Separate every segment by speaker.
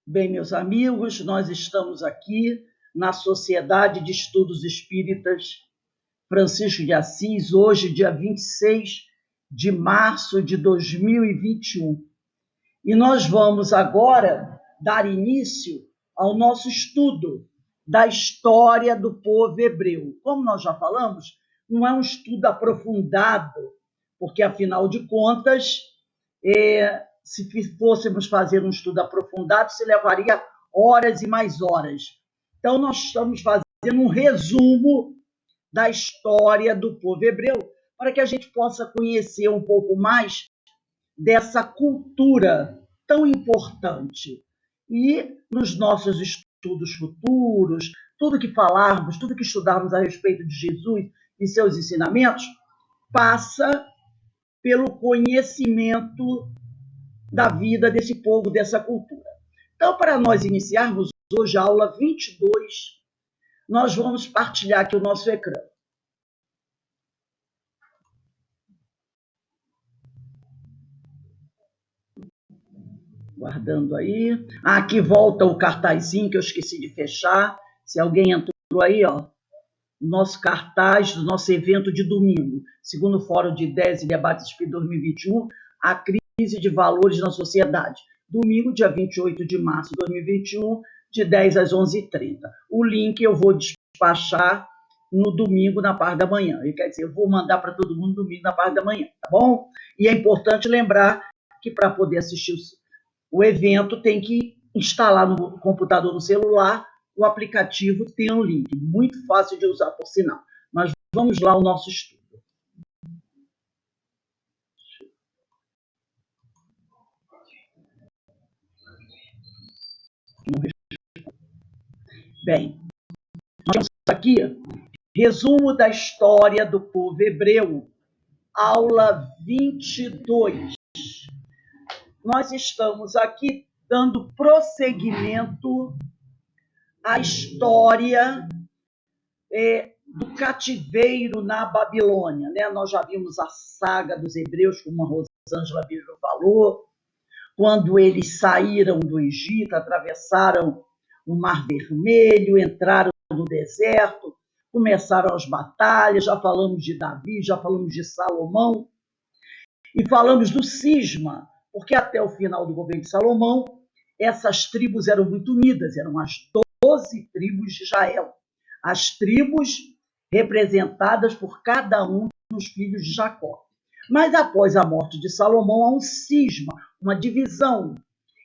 Speaker 1: Bem, meus amigos, nós estamos aqui na Sociedade de Estudos Espíritas Francisco de Assis, hoje, dia 26 de março de 2021. E nós vamos agora dar início ao nosso estudo da história do povo hebreu. Como nós já falamos, não é um estudo aprofundado, porque, afinal de contas, se fôssemos fazer um estudo aprofundado, se levaria horas e mais horas. Então, nós estamos fazendo um resumo da história do povo hebreu, para que a gente possa conhecer um pouco mais dessa cultura tão importante. E nos nossos estudos futuros, tudo que falarmos, tudo que estudarmos a respeito de Jesus e seus ensinamentos, passa pelo conhecimento da vida desse povo, dessa cultura. Então, para nós iniciarmos hoje a aula 22, nós vamos partilhar aqui o nosso ecrã. Guardando aí. Aqui volta o cartazinho que eu esqueci de fechar. Se alguém entrou aí, ó, nosso cartaz do nosso evento de domingo, segundo Fórum de Ideias e Debates Espírita 2021, a crise de valores na sociedade. Domingo, dia 28 de março de 2021, de 10 às 11h30. O link eu vou despachar no domingo, na parte da manhã. Quer dizer, eu vou mandar para todo mundo domingo, na parte da manhã, tá bom? E é importante lembrar que para poder assistir o evento tem que instalar no computador, no celular, o aplicativo tem um link, muito fácil de usar, por sinal. Mas vamos lá ao nosso estudo. Bem, nós temos aqui resumo da história do povo hebreu, aula 22. Nós estamos aqui dando prosseguimento à história do cativeiro na Babilônia. Né? Nós já vimos a saga dos hebreus, como a Rosângela Virgem falou, quando eles saíram do Egito, atravessaram o Mar Vermelho, entraram no deserto, começaram as batalhas, já falamos de Davi, já falamos de Salomão, e falamos do cisma, porque até o final do governo de Salomão, essas tribos eram muito unidas, eram as 12 tribos de Israel, as tribos representadas por cada um dos filhos de Jacó. Mas após a morte de Salomão, há um cisma, uma divisão,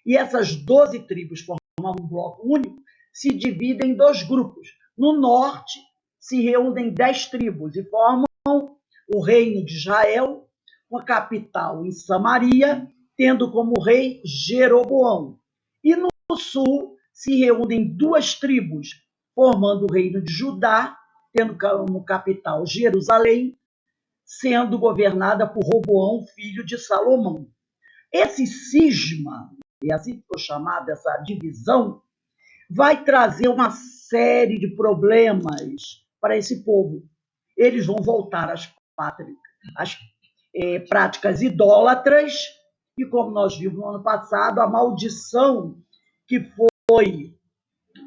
Speaker 1: e essas 12 tribos formam um bloco único, se dividem em dois grupos. No norte, se reúnem 10 tribos e formam o reino de Israel, com a capital em Samaria, tendo como rei Jeroboão. E no sul, se reúnem 2 tribos, formando o reino de Judá, tendo como capital Jerusalém, sendo governada por Roboão, filho de Salomão. Esse cisma, e assim ficou chamada essa divisão, vai trazer uma série de problemas para esse povo. Eles vão voltar às práticas idólatras, e como nós vimos no ano passado, a maldição que foi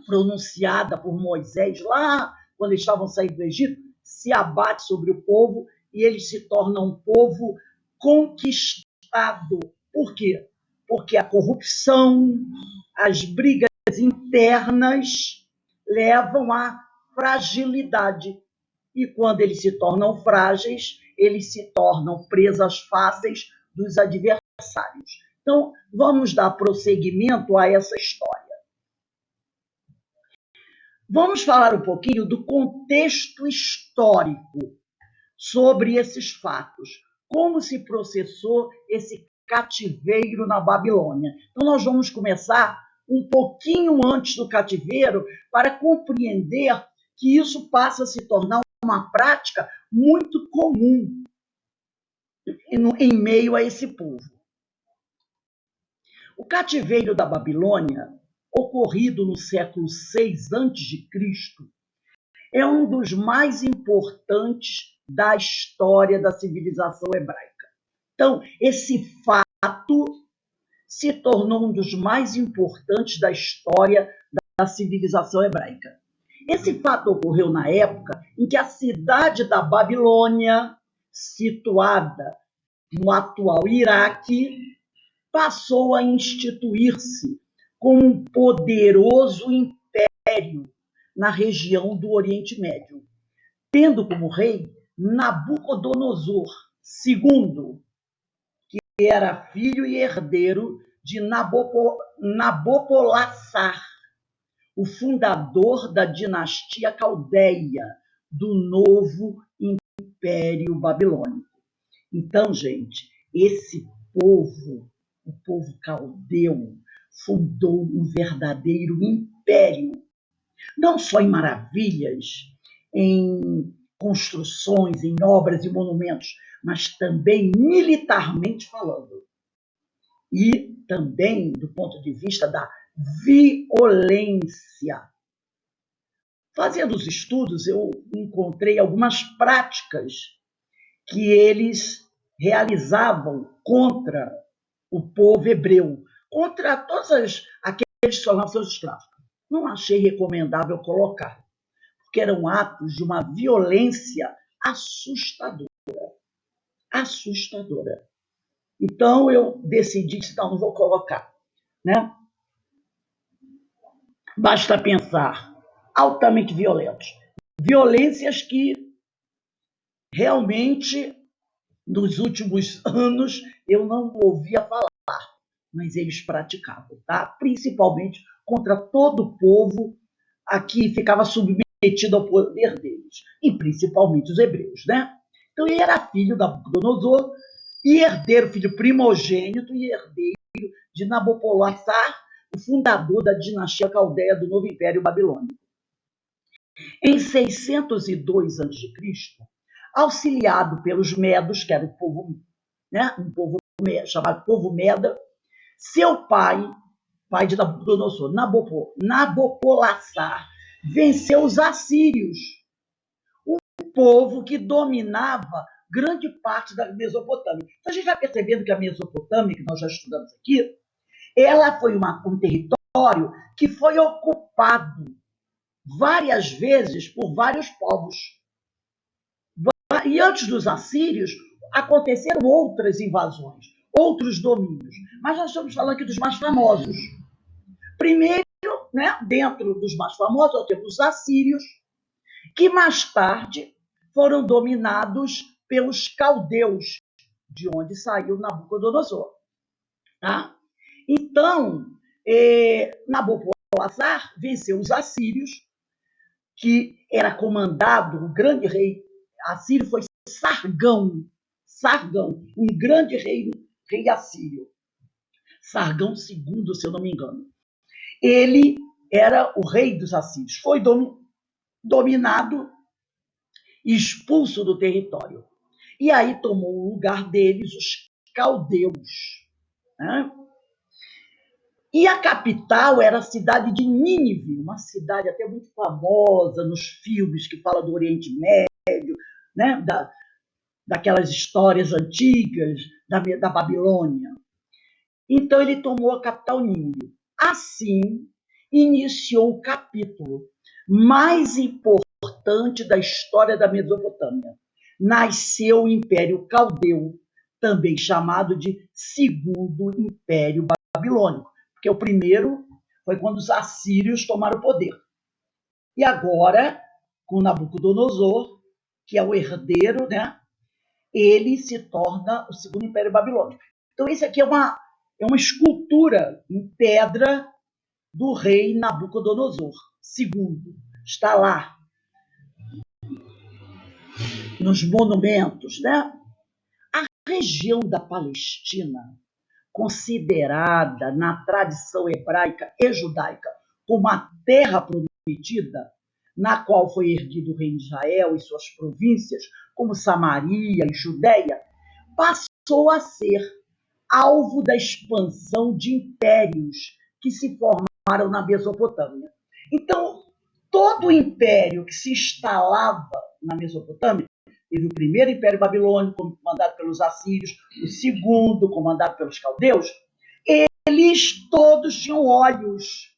Speaker 1: pronunciada por Moisés lá, quando eles estavam saindo do Egito, se abate sobre o povo e eles se tornam um povo conquistado. Por quê? Porque a corrupção, as brigas internas levam à fragilidade. E quando eles se tornam frágeis, eles se tornam presas fáceis dos adversários. Então, vamos dar prosseguimento a essa história. Vamos falar um pouquinho do contexto histórico sobre esses fatos. Como se processou esse cativeiro na Babilônia. Então, nós vamos começar um pouquinho antes do cativeiro para compreender que isso passa a se tornar uma prática muito comum em meio a esse povo. O cativeiro da Babilônia, ocorrido no século VI a.C., é um dos mais importantes da história da civilização hebraica. Então, esse fato se tornou um dos mais importantes da história da civilização hebraica. Esse fato ocorreu na época em que a cidade da Babilônia, situada no atual Iraque, passou a instituir-se como um poderoso império na região do Oriente Médio, tendo como rei Nabucodonosor II, que era filho e herdeiro de Nabopolassar, o fundador da dinastia caldeia do novo Império Babilônico. Então, gente, esse povo, o povo caldeu, fundou um verdadeiro império, não só em maravilhas, em construções, em obras e monumentos, mas também militarmente falando. E também do ponto de vista da violência. Fazendo os estudos, eu encontrei algumas práticas que eles realizavam contra o povo hebreu, contra todos aqueles que tornavam seus escravos. Não achei recomendável colocar, porque eram atos de uma violência assustadora. Assustadora. Então, eu decidi que não vou colocar. Né? Basta pensar, altamente violentos. Violências que realmente, nos últimos anos, eu não ouvia falar, mas eles praticavam, tá? Principalmente contra todo o povo a que ficava submetido ao poder deles, e principalmente os hebreus, né? Então ele era filho da Nabucodonosor e herdeiro, filho primogênito e herdeiro de Nabopolassar, o fundador da dinastia caldeia do novo Império Babilônico. Em 602 a.C., auxiliado pelos Medos, que era o povo, né, um povo chamado povo Meda, seu pai de Nabucodonosor, Nabopolassar, venceu os assírios, um povo que dominava grande parte da Mesopotâmia. Então a gente vai percebendo que a Mesopotâmia, que nós já estudamos aqui, ela foi um território que foi ocupado várias vezes por vários povos. E antes dos assírios, aconteceram outras invasões, outros domínios. Mas nós estamos falando aqui dos mais famosos. Primeiro, né, dentro dos mais famosos, nós temos os assírios, que mais tarde foram dominados pelos caldeus, de onde saiu Nabucodonosor. Tá? Então, Nabopolassar venceu os assírios, que era comandado, o grande rei assírio foi Sargão, um grande rei assírio. Sargão II, se eu não me engano. Ele era o rei dos assírios, foi dominado e expulso do território. E aí tomou o lugar deles os caldeus. Né? E a capital era a cidade de Nínive, uma cidade até muito famosa nos filmes que fala do Oriente Médio, né? Daquelas histórias antigas da Babilônia. Então ele tomou a capital Nínive. Assim, iniciou o capítulo mais importante da história da Mesopotâmia. Nasceu o Império Caldeu, também chamado de Segundo Império Babilônico, porque o primeiro foi quando os assírios tomaram o poder. E agora, com Nabucodonosor, que é o herdeiro, né, ele se torna o Segundo Império Babilônico. Então, isso aqui é uma escultura em pedra do rei Nabucodonosor II. Está lá, nos monumentos, né? A região da Palestina, considerada na tradição hebraica e judaica como a terra prometida, na qual foi erguido o reino de Israel e suas províncias, como Samaria e Judéia, passou a ser alvo da expansão de impérios que se formaram na Mesopotâmia. Então, todo o império que se instalava na Mesopotâmia, teve o primeiro Império Babilônico, comandado pelos assírios, o segundo, comandado pelos caldeus, eles todos tinham olhos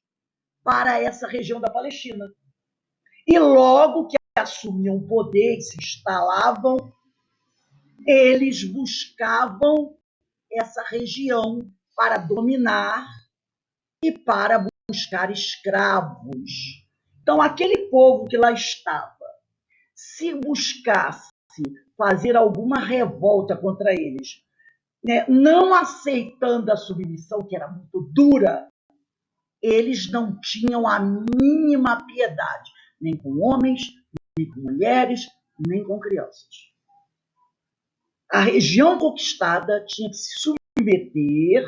Speaker 1: para essa região da Palestina. E logo que assumiam o poder e se instalavam, eles buscavam essa região para dominar e para buscar escravos. Então, aquele povo que lá estava, se buscasse fazer alguma revolta contra eles, né, não aceitando a submissão, que era muito dura, eles não tinham a mínima piedade, nem com homens, nem com mulheres, nem com crianças. A região conquistada tinha que se submeter,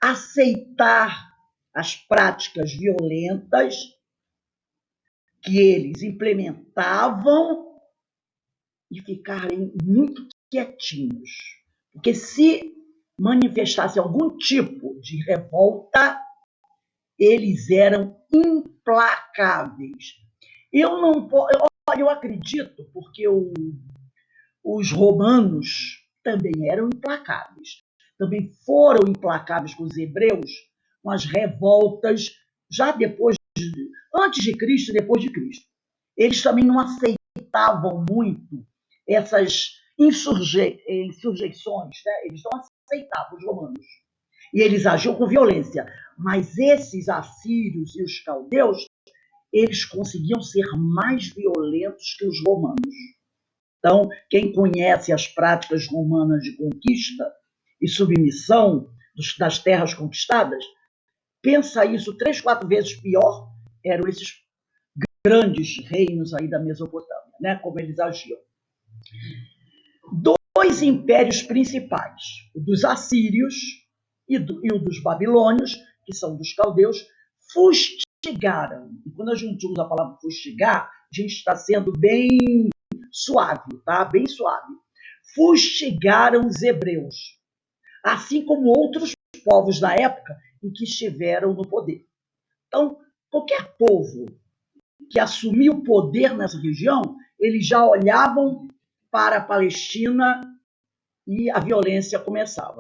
Speaker 1: aceitar as práticas violentas que eles implementavam e ficarem muito quietinhos. Porque se manifestasse algum tipo de revolta, eles eram implacáveis. Eu acredito, porque os romanos também eram implacáveis. Também foram implacáveis com os hebreus, com as revoltas, já depois, antes de Cristo e depois de Cristo. Eles também não aceitavam muito essas insurreições, né? Eles não aceitavam os romanos. E eles agiam com violência. Mas esses assírios e os caldeus, eles conseguiam ser mais violentos que os romanos. Então, quem conhece as práticas romanas de conquista e submissão das terras conquistadas, pensa isso 3, 4 vezes pior, eram esses grandes reinos aí da Mesopotâmia, né? Como eles agiam. Dois impérios principais, o dos assírios e o dos babilônios, que são dos caldeus, fustigaram. E quando a gente usa a palavra fustigar, a gente está sendo bem suave, tá? Bem suave. Fustigaram os hebreus, assim como outros povos da época em que estiveram no poder. Então, qualquer povo que assumiu o poder nessa região, eles já olhavam para a Palestina e a violência começava.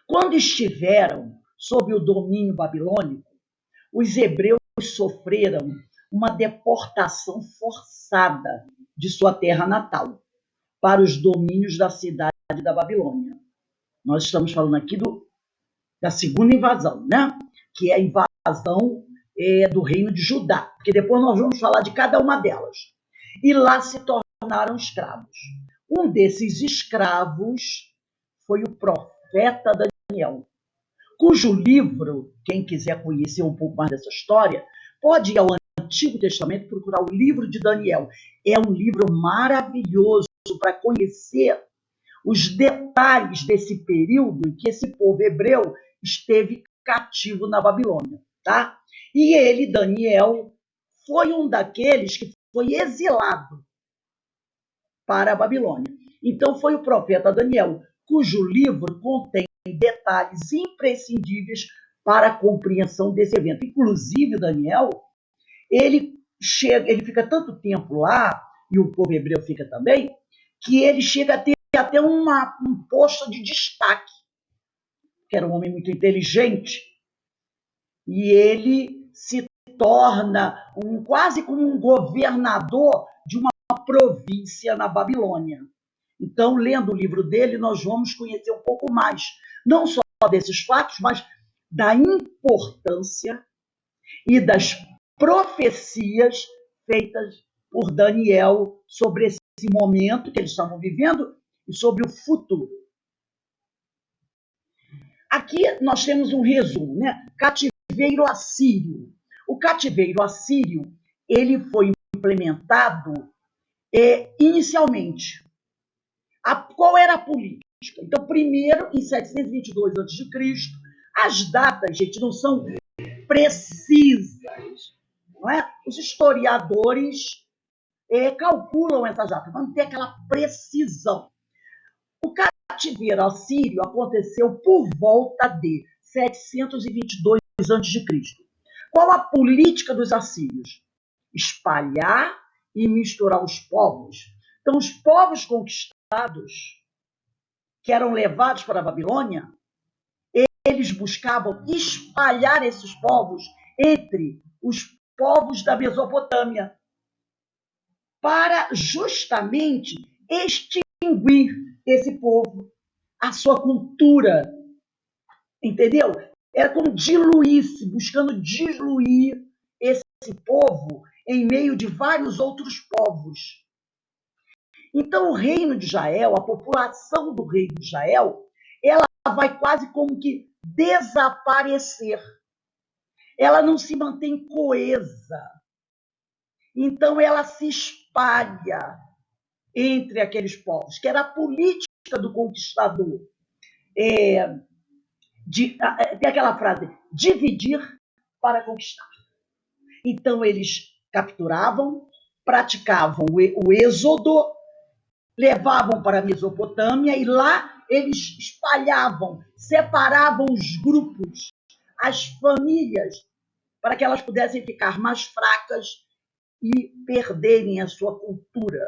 Speaker 1: Quando estiveram sob o domínio babilônico, os hebreus sofreram uma deportação forçada de sua terra natal para os domínios da cidade da Babilônia. Nós estamos falando aqui da segunda invasão, né? Que é a invasão do reino de Judá, porque depois nós vamos falar de cada uma delas. E lá se tornaram escravos. Um desses escravos foi o profeta Daniel, cujo livro, quem quiser conhecer um pouco mais dessa história, pode ir ao Antigo Testamento procurar o livro de Daniel. É um livro maravilhoso para conhecer os detalhes desse período em que esse povo hebreu esteve cativo na Babilônia, tá? E ele, Daniel, foi um daqueles que foi exilado para a Babilônia. Então foi o profeta Daniel, cujo livro contém detalhes imprescindíveis para a compreensão desse evento. Inclusive, Daniel, ele fica tanto tempo lá, e o povo hebreu fica também, que ele chega a ter até um posto de destaque, que era um homem muito inteligente, e ele se torna quase como um governador de uma província na Babilônia. Então, lendo o livro dele, nós vamos conhecer um pouco mais, não só desses fatos, mas da importância e das profecias feitas por Daniel sobre esse momento que eles estavam vivendo e sobre o futuro. Aqui nós temos um resumo, né? Cativeiro assírio. O cativeiro assírio, ele foi implementado inicialmente. Qual era a política? Então, primeiro, em 722 a.C., as datas, gente, não são precisas. Não é? Os historiadores calculam essas datas, mas não tem aquela precisão. O cativeiro assírio aconteceu por volta de 722 a.C. Qual a política dos assírios? Espalhar e misturar os povos. Então, os povos conquistados que eram levados para a Babilônia, eles buscavam espalhar esses povos entre os povos da Mesopotâmia, para justamente extinguir esse povo, a sua cultura, entendeu? Era como diluir-se, buscando diluir esse povo em meio de vários outros povos. Então, o reino de Israel, a população do reino de Israel, ela vai quase como que desaparecer. Ela não se mantém coesa. Então, ela se espalha entre aqueles povos, que era a política do conquistador. Tem aquela frase, dividir para conquistar. Então, eles capturavam, praticavam o êxodo, levavam para a Mesopotâmia e lá eles espalhavam, separavam os grupos, as famílias, para que elas pudessem ficar mais fracas e perderem a sua cultura.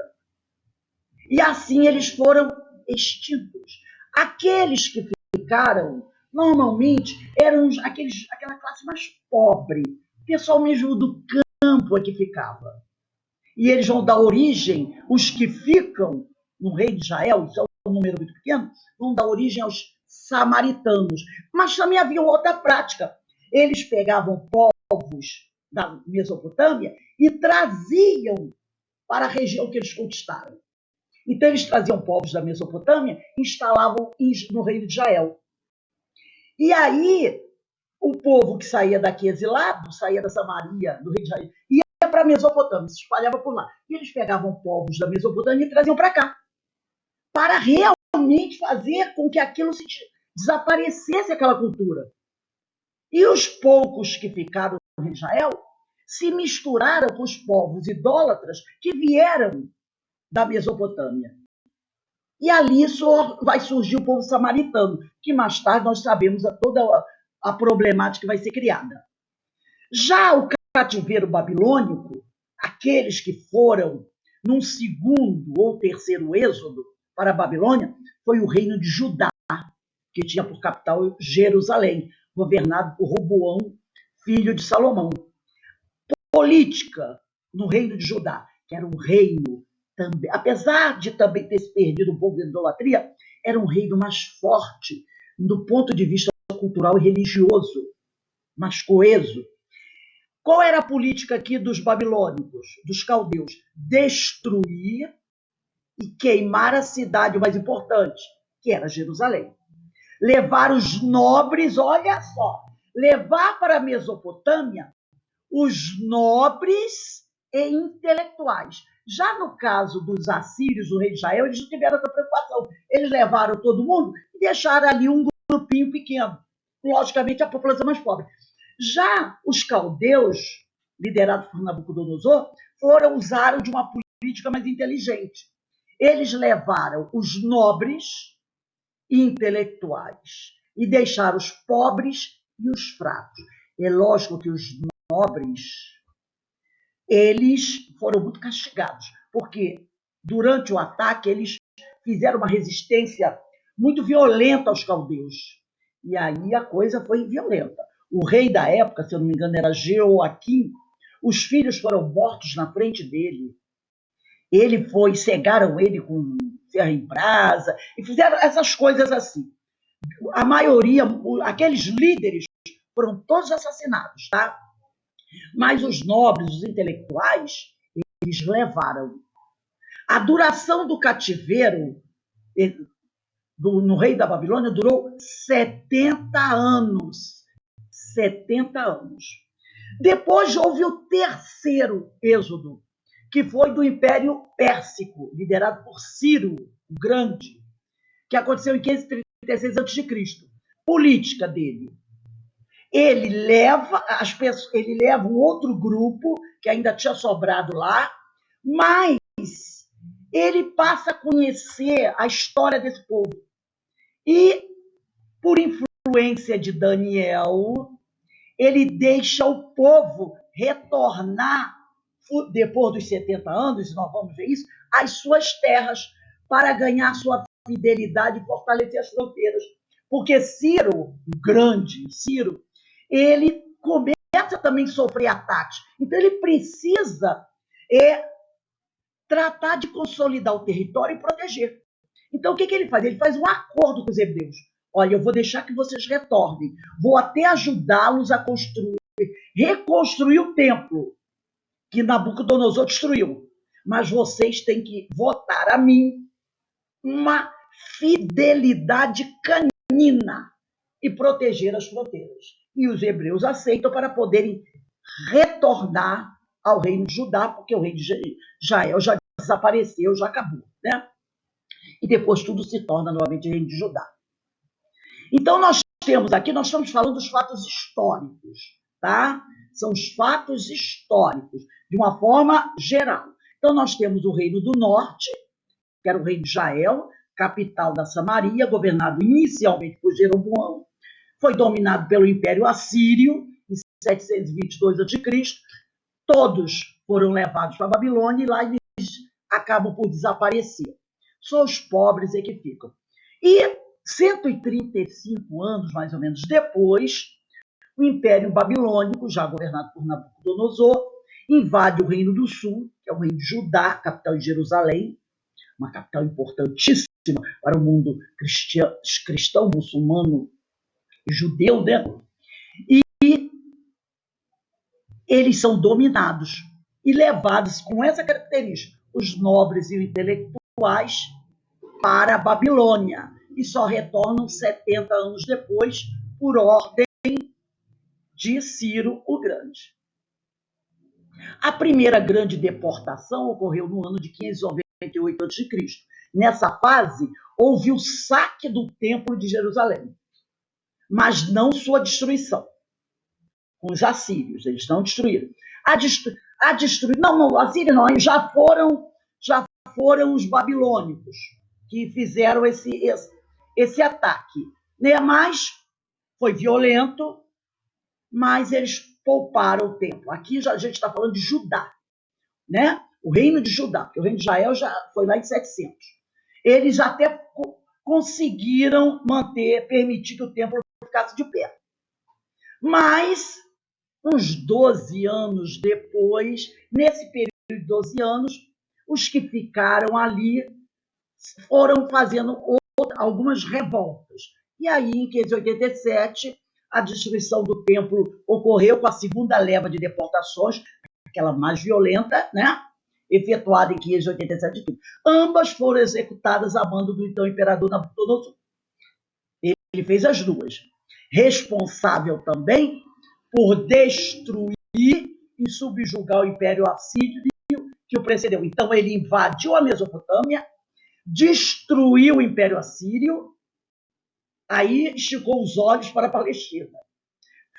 Speaker 1: E assim eles foram extintos. Aqueles que ficaram, normalmente, eram aquela classe mais pobre, o pessoal mesmo do campo é que ficava. E eles vão dar origem, os que ficam no reino de Israel, isso é um número muito pequeno, vão dar origem aos samaritanos. Mas também havia outra prática. Eles pegavam povos da Mesopotâmia e traziam para a região que eles conquistaram. Então, eles traziam povos da Mesopotâmia e instalavam no reino de Israel. E aí, o povo que saía daqui exilado, saía da Samaria, do reino de Israel, ia para a Mesopotâmia, se espalhava por lá. E eles pegavam povos da Mesopotâmia e traziam para cá, para realmente fazer com que aquilo desaparecesse, aquela cultura. E os poucos que ficaram no reino de Israel se misturaram com os povos idólatras que vieram da Mesopotâmia. E ali vai surgir o povo samaritano, que mais tarde nós sabemos toda a problemática que vai ser criada. Já o cativeiro babilônico, aqueles que foram num segundo ou terceiro êxodo para a Babilônia, foi o reino de Judá, que tinha por capital Jerusalém, governado por Roboão, filho de Salomão. Política no reino de Judá, que era um reino também, apesar de também ter se perdido um pouco da idolatria, era um reino mais forte do ponto de vista cultural e religioso, mais coeso. Qual era a política aqui dos babilônicos, dos caldeus? Destruir e queimar a cidade mais importante, que era Jerusalém. Levar os nobres, olha só, levar para a Mesopotâmia os nobres e intelectuais. Já no caso dos assírios, do rei de Israel, eles não tiveram essa preocupação. Eles levaram todo mundo e deixaram ali um grupinho pequeno. Logicamente, a população mais pobre. Já os caldeus, liderados por Nabucodonosor, usaram de uma política mais inteligente. Eles levaram os nobres e intelectuais e deixaram os pobres e os fracos. É lógico que os nobres, eles foram muito castigados, porque durante o ataque eles fizeram uma resistência muito violenta aos caldeus. E aí a coisa foi violenta. O rei da época, se eu não me engano, era Jeoaquim. Os filhos foram mortos na frente dele. Cegaram ele com ferro em brasa e fizeram essas coisas assim. A maioria, aqueles líderes, foram todos assassinados, tá? Mas os nobres, os intelectuais, eles levaram. A duração do cativeiro no rei da Babilônia durou 70 anos. 70 anos. Depois houve o terceiro êxodo, que foi do Império Pérsico, liderado por Ciro o Grande, que aconteceu em 536 a.C. Política dele. Ele leva um outro grupo que ainda tinha sobrado lá, mas ele passa a conhecer a história desse povo. E, por influência de Daniel, ele deixa o povo retornar, depois dos 70 anos, nós vamos ver isso, às suas terras, para ganhar sua fidelidade e fortalecer as fronteiras. Porque Ciro, o grande Ciro, ele começa também a sofrer ataques. Então, ele precisa tratar de consolidar o território e proteger. Então, o que ele faz? Ele faz um acordo com os hebreus. Olha, eu vou deixar que vocês retornem. Vou até ajudá-los a reconstruir o templo que Nabucodonosor destruiu. Mas vocês têm que votar a mim uma fidelidade canina e proteger as fronteiras. E os hebreus aceitam para poderem retornar ao reino de Judá, porque o reino de Israel já desapareceu, já acabou, né? E depois tudo se torna novamente reino de Judá. Então, nós estamos falando dos fatos históricos, tá? São os fatos históricos, de uma forma geral. Então, nós temos o reino do norte, que era o reino de Israel, capital da Samaria, governado inicialmente por Jeroboão, foi dominado pelo Império Assírio, em 722 a.C., todos foram levados para a Babilônia e lá eles acabam por desaparecer. Só os pobres é que ficam. E 135 anos, mais ou menos, depois, o Império Babilônico, já governado por Nabucodonosor, invade o Reino do Sul, que é o Reino de Judá, capital de Jerusalém, uma capital importantíssima para o mundo cristão, muçulmano e judeu, né? E eles são dominados e levados com essa característica, os nobres e os intelectuais, para a Babilônia, e só retornam 70 anos depois, por ordem de Ciro o Grande. A primeira grande deportação ocorreu no ano de 598 a.C. Nessa fase, houve o saque do Templo de Jerusalém, mas não sua destruição. Com os assírios, eles não destruíram. Não, os assírios não, já foram os babilônicos que fizeram esse ataque, né? Mas foi violento, mas eles pouparam o templo. Aqui a gente está falando de Judá, né? O reino de Judá, porque o reino de Israel já foi lá em 700. Eles até conseguiram permitir que o templo ficasse de pé. Mas, uns 12 anos depois, nesse período de 12 anos, os que ficaram ali foram fazendo algumas revoltas. E aí, em 587, a destruição do templo ocorreu com a segunda leva de deportações, aquela mais violenta, né? Efetuada em 587. Ambas foram executadas a mando do então imperador Nabucodonosor. Ele fez as duas. Responsável também por destruir e subjugar o Império Assírio que o precedeu. Então, ele invadiu a Mesopotâmia, destruiu o Império Assírio, aí esticou os olhos para a Palestina.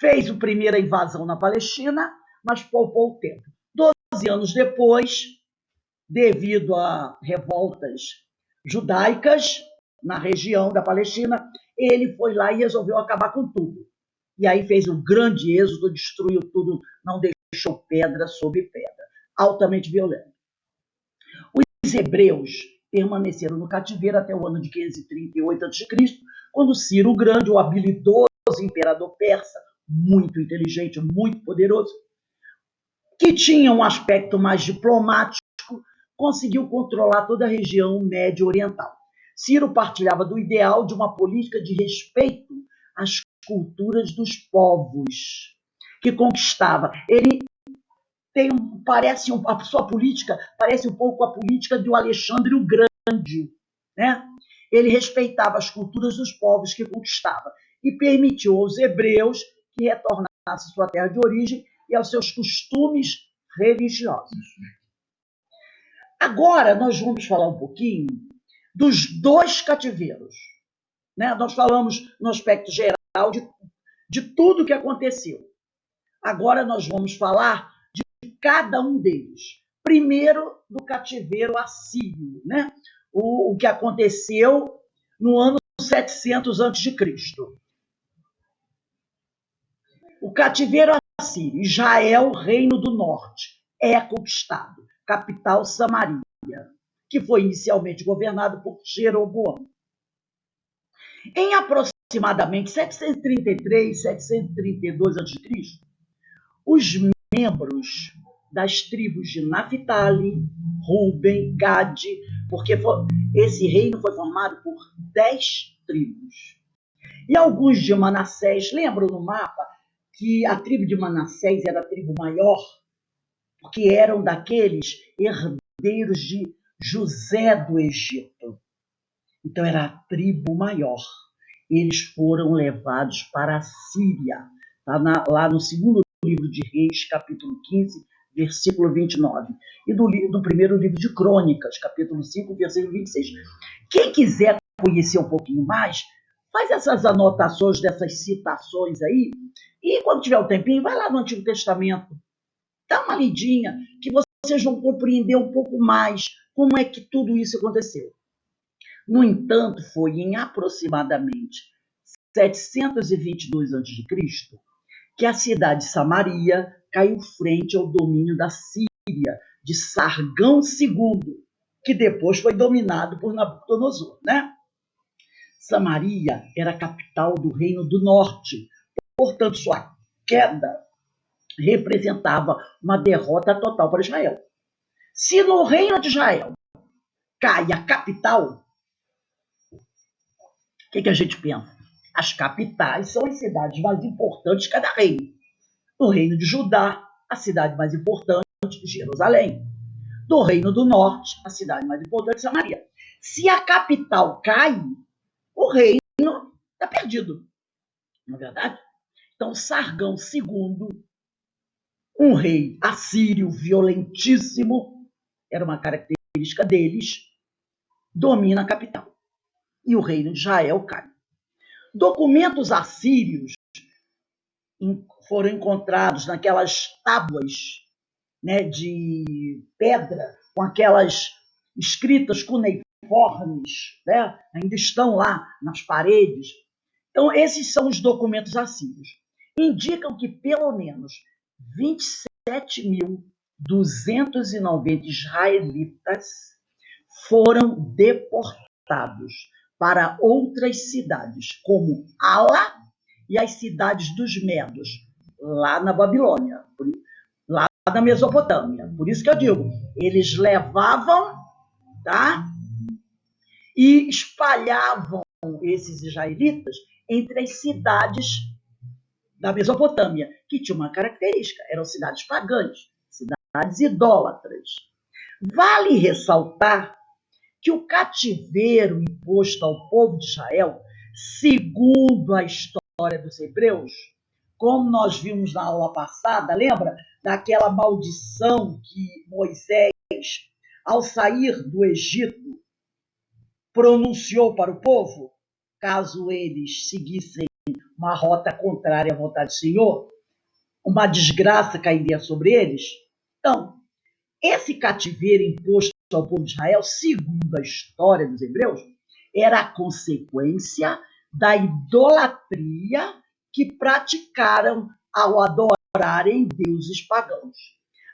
Speaker 1: Fez a primeira invasão na Palestina, mas poupou o tempo. 12 anos depois, devido a revoltas judaicas na região da Palestina, ele foi lá e resolveu acabar com tudo. E aí fez um grande êxodo, destruiu tudo, não deixou pedra sobre pedra. Altamente violento. Os hebreus permaneceram no cativeiro até o ano de 538 a.C., quando Ciro o Grande, o habilidoso imperador persa, muito inteligente, muito poderoso, que tinha um aspecto mais diplomático, conseguiu controlar toda a região médio-oriental. Ciro partilhava do ideal de uma política de respeito às culturas dos povos que conquistava. Ele a sua política parece um pouco a política do Alexandre o Grande, né? Ele respeitava as culturas dos povos que conquistava e permitiu aos hebreus que retornassem à sua terra de origem e aos seus costumes religiosos. Agora nós vamos falar um pouquinho dos dois cativeiros, né? Nós falamos no aspecto geral de tudo que aconteceu. Agora nós vamos falar de cada um deles. Primeiro, do cativeiro assírio, né? O que aconteceu no ano 700 a.C. O cativeiro assírio, Israel, reino do norte, é conquistado, capital Samaria, que foi inicialmente governado por Jeroboão. Em aproximadamente aproximadamente 733, 732 a.C., os membros das tribos de Naphtali, Ruben, Gade, porque esse reino foi formado por 10 tribos. E alguns de Manassés, lembram no mapa que a tribo de Manassés era a tribo maior, porque eram daqueles herdeiros de José do Egito. Então era a tribo maior. Eles foram levados para a Síria. Está lá no segundo livro de Reis, capítulo 15, versículo 29. E do primeiro livro de Crônicas, capítulo 5, versículo 26. Quem quiser conhecer um pouquinho mais, faz essas anotações dessas citações aí, e quando tiver um tempinho, vai lá no Antigo Testamento, dá uma lidinha, que vocês vão compreender um pouco mais como é que tudo isso aconteceu. No entanto, foi em aproximadamente 722 a.C. que a cidade de Samaria caiu frente ao domínio da Síria, de Sargão II, que depois foi dominado por Nabucodonosor, né? Samaria era a capital do Reino do Norte, portanto, sua queda representava uma derrota total para Israel. Se no Reino de Israel cai a capital, o que a gente pensa? As capitais são as cidades mais importantes de cada reino. No Reino de Judá, a cidade mais importante, Jerusalém. Do Reino do Norte, a cidade mais importante, Samaria. Se a capital cai, o reino está perdido. Não é verdade? Então, Sargão II, um rei assírio violentíssimo, era uma característica deles, domina a capital. E o reino de Israel cai. Documentos assírios foram encontrados naquelas tábuas, né, de pedra, com aquelas escritas cuneiformes, né, ainda estão lá nas paredes. Então, esses são os documentos assírios. Indicam que pelo menos 27.290 israelitas foram deportados para outras cidades, como Ala e as cidades dos Medos, lá na Babilônia, lá na Mesopotâmia. Por isso que eu digo, eles levavam, tá? E espalhavam esses israelitas entre as cidades da Mesopotâmia, que tinha uma característica, eram cidades pagãs, cidades idólatras. Vale ressaltar que o cativeiro imposto ao povo de Israel, segundo a história dos hebreus, como nós vimos na aula passada, lembra daquela maldição que Moisés, ao sair do Egito, pronunciou para o povo, caso eles seguissem uma rota contrária à vontade do Senhor, uma desgraça cairia sobre eles? Então, esse cativeiro imposto ao povo de Israel, segundo a história dos hebreus, era a consequência da idolatria que praticaram ao adorarem deuses pagãos.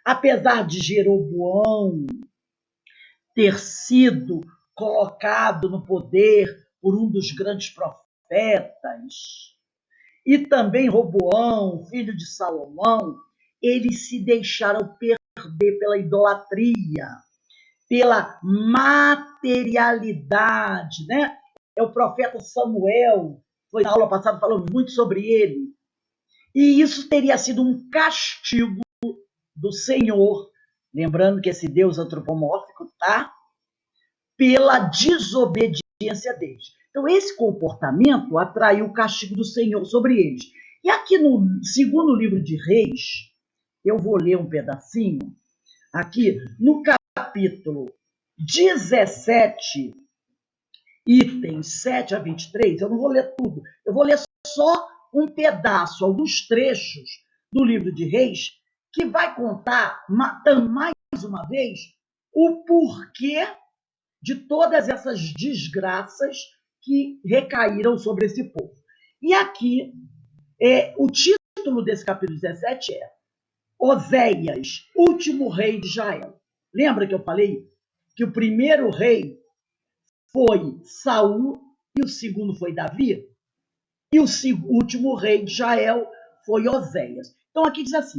Speaker 1: Apesar de Jeroboão ter sido colocado no poder por um dos grandes profetas, e também Roboão, filho de Salomão, eles se deixaram perder pela idolatria, pela materialidade, né? É o profeta Samuel, foi na aula passada falando muito sobre ele. E isso teria sido um castigo do Senhor, lembrando que esse Deus antropomórfico, tá? Pela desobediência deles. Então, esse comportamento atraiu o castigo do Senhor sobre eles. E aqui no segundo livro de Reis, eu vou ler um pedacinho, aqui no capítulo 17, itens 7 a 23, eu não vou ler tudo, eu vou ler só um pedaço, alguns trechos do livro de Reis, que vai contar mais uma vez o porquê de todas essas desgraças que recaíram sobre esse povo. E aqui, o título desse capítulo 17 é Oséias, último rei de Israel. Lembra que eu falei que o primeiro rei foi Saul e o segundo foi Davi? e o último rei de Israel foi Oséias. Então aqui diz assim: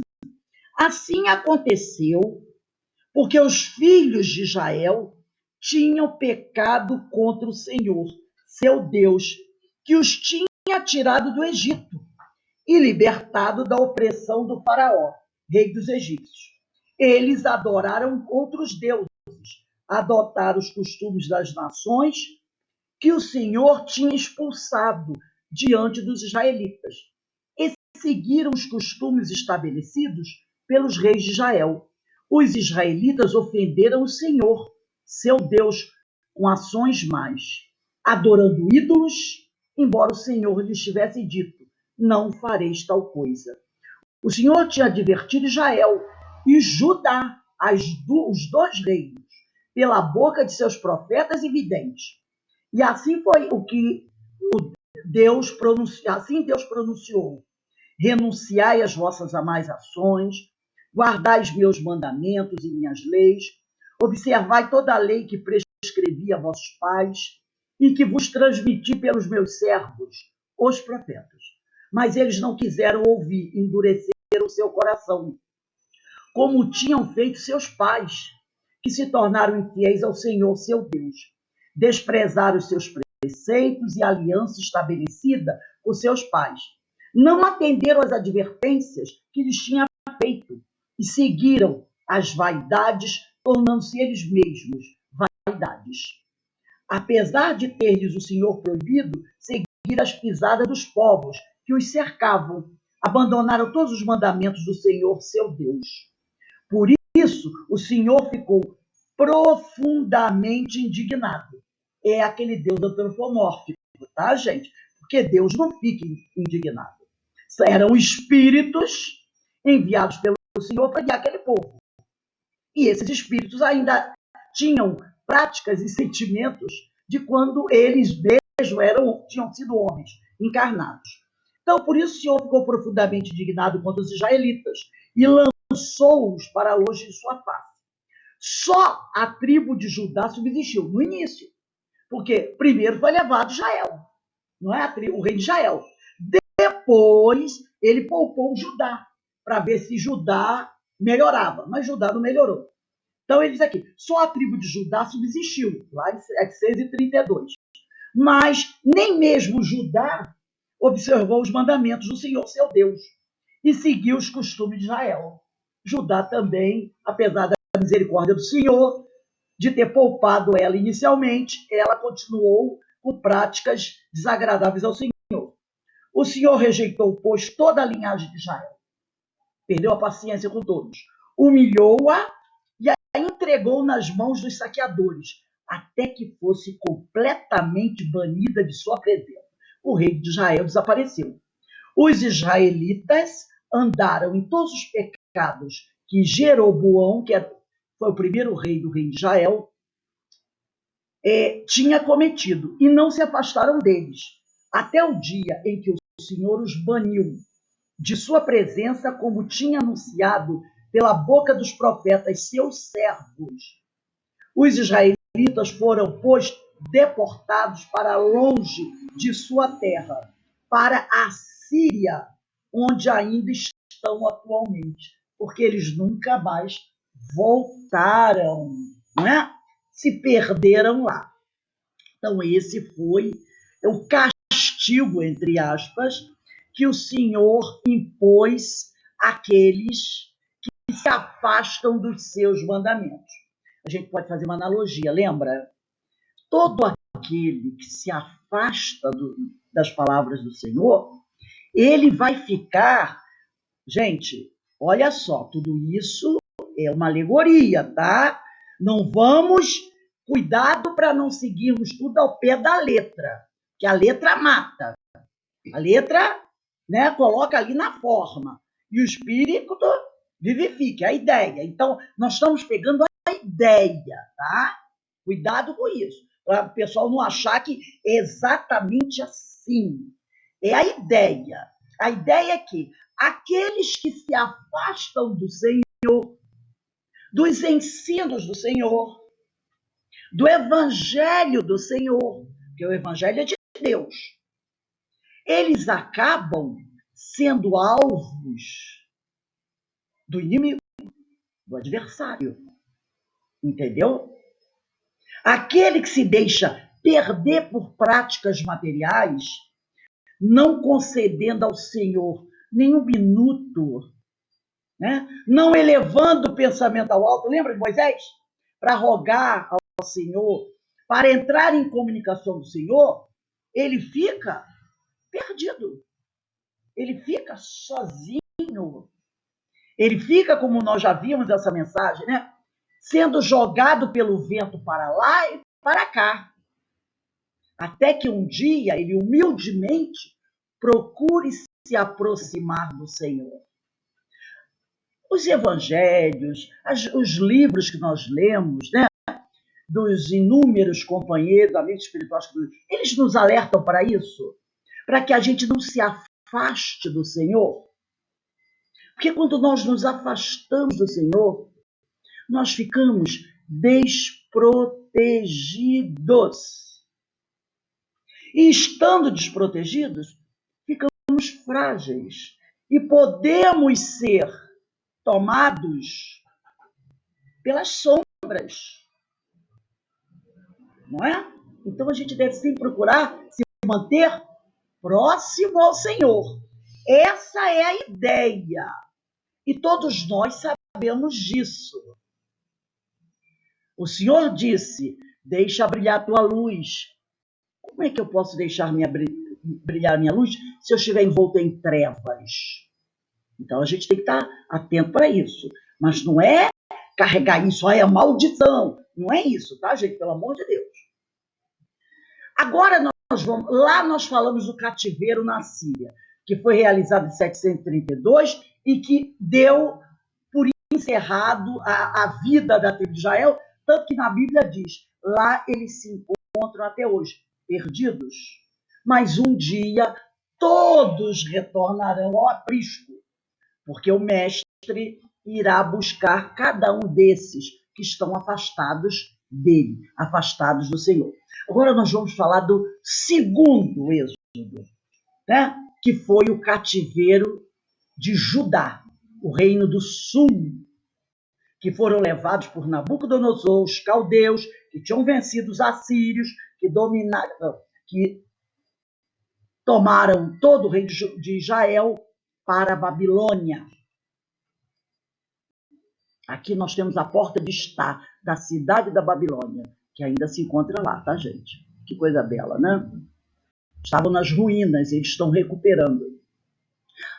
Speaker 1: assim aconteceu porque os filhos de Israel tinham pecado contra o Senhor, seu Deus, que os tinha tirado do Egito e libertado da opressão do faraó, rei dos egípcios. Eles adoraram outros deuses, adotaram os costumes das nações que o Senhor tinha expulsado diante dos israelitas e seguiram os costumes estabelecidos pelos reis de Israel. Os israelitas ofenderam o Senhor, seu Deus, com ações más, adorando ídolos, embora o Senhor lhes tivesse dito: não fareis tal coisa. O Senhor tinha advertido Israel e Judá, os dois reinos, pela boca de seus profetas e videntes. E assim foi o que Deus pronunciou, assim Deus pronunciou: renunciai às vossas más ações, guardai os meus mandamentos e minhas leis, observai toda a lei que prescrevi a vossos pais e que vos transmiti pelos meus servos, os profetas. Mas eles não quiseram ouvir, endureceram o seu coração, como tinham feito seus pais, que se tornaram infiéis ao Senhor, seu Deus. Desprezaram os seus preceitos e a aliança estabelecida com seus pais. Não atenderam às advertências que lhes tinha feito e seguiram as vaidades, tornando-se eles mesmos vaidades. Apesar de ter-lhes o Senhor proibido seguir as pisadas dos povos que os cercavam, abandonaram todos os mandamentos do Senhor, seu Deus. Por isso, o Senhor ficou profundamente indignado. É aquele Deus antropomórfico, tá, gente? Porque Deus não fica indignado. Eram espíritos enviados pelo Senhor para guiar aquele povo. E esses espíritos ainda tinham práticas e sentimentos de quando eles mesmos tinham sido homens encarnados. Então, por isso o Senhor ficou profundamente indignado contra os israelitas e lançou-os para longe de sua face. Só a tribo de Judá subsistiu no início, porque primeiro foi levado Israel, não é o rei de Israel. Depois ele poupou Judá, para ver se Judá melhorava, mas Judá não melhorou. Então ele diz aqui, só a tribo de Judá subsistiu, lá em 632. Mas nem mesmo Judá observou os mandamentos do Senhor, seu Deus, e seguiu os costumes de Israel. Judá também, apesar da misericórdia do Senhor, de ter poupado ela inicialmente, ela continuou com práticas desagradáveis ao Senhor. O Senhor rejeitou, pois, toda a linhagem de Israel. Perdeu a paciência com todos. Humilhou-a e a entregou nas mãos dos saqueadores, até que fosse completamente banida de sua presença. O rei de Israel desapareceu. Os israelitas andaram em todos os pecados que Jeroboão, que foi o primeiro rei do reino de Israel, tinha cometido, e não se afastaram deles, até o dia em que o Senhor os baniu de sua presença, como tinha anunciado pela boca dos profetas, seus servos. Os israelitas foram, pois, deportados para longe de sua terra, para a Síria, onde ainda estão atualmente, porque eles nunca mais voltaram, não é? Se perderam lá. Então, esse foi o castigo, entre aspas, que o Senhor impôs àqueles que se afastam dos seus mandamentos. A gente pode fazer uma analogia, lembra? Todo aquele que se afasta das palavras do Senhor, ele vai ficar... Gente, olha só, tudo isso é uma alegoria, tá? Não vamos... Cuidado para não seguirmos tudo ao pé da letra, que a letra mata. A letra, né, coloca ali na forma. E o espírito vivifica, a ideia. Então, nós estamos pegando a ideia, tá? Cuidado com isso, para o pessoal não achar que é exatamente assim. É a ideia. A ideia é que aqueles que se afastam do Senhor, dos ensinos do Senhor, do evangelho do Senhor, que o evangelho é de Deus, eles acabam sendo alvos do inimigo, do adversário. Entendeu? Aquele que se deixa perder por práticas materiais, não concedendo ao Senhor nenhum minuto, né? Não elevando o pensamento ao alto. Lembra de Moisés? Para rogar ao Senhor, para entrar em comunicação com o Senhor, ele fica perdido. Ele fica sozinho. Ele fica, como nós já vimos essa mensagem, né? Sendo jogado pelo vento para lá e para cá. Até que um dia ele humildemente procure se aproximar do Senhor. Os evangelhos, os livros que nós lemos, né, dos inúmeros companheiros, amigos espirituais, eles nos alertam para isso, para que a gente não se afaste do Senhor. Porque quando nós nos afastamos do Senhor, nós ficamos desprotegidos. E estando desprotegidos, ficamos frágeis e podemos ser tomados pelas sombras, não é? Então a gente deve sempre procurar se manter próximo ao Senhor. Essa é a ideia. E todos nós sabemos disso. O Senhor disse: deixa brilhar a tua luz. Como é que eu posso deixar brilhar a minha luz se eu estiver envolto em trevas? Então a gente tem que estar atento para isso. Mas não é carregar isso, é maldição. Não é isso, tá, gente? Pelo amor de Deus. Agora nós falamos do cativeiro na Síria, que foi realizado em 732 e que deu por encerrado a vida da tribo de Israel, tanto que na Bíblia diz, lá eles se encontram até hoje, perdidos. Mas um dia todos retornarão ao aprisco, porque o mestre irá buscar cada um desses que estão afastados dele, afastados do Senhor. Agora nós vamos falar do segundo êxodo, né? Que foi o cativeiro de Judá, o reino do sul, que foram levados por Nabucodonosor, os caldeus, que tinham vencido os assírios, que tomaram todo o reino de Israel para a Babilônia. Aqui nós temos a porta de estar da cidade da Babilônia, que ainda se encontra lá, tá, gente? Que coisa bela, né? Estavam nas ruínas, eles estão recuperando.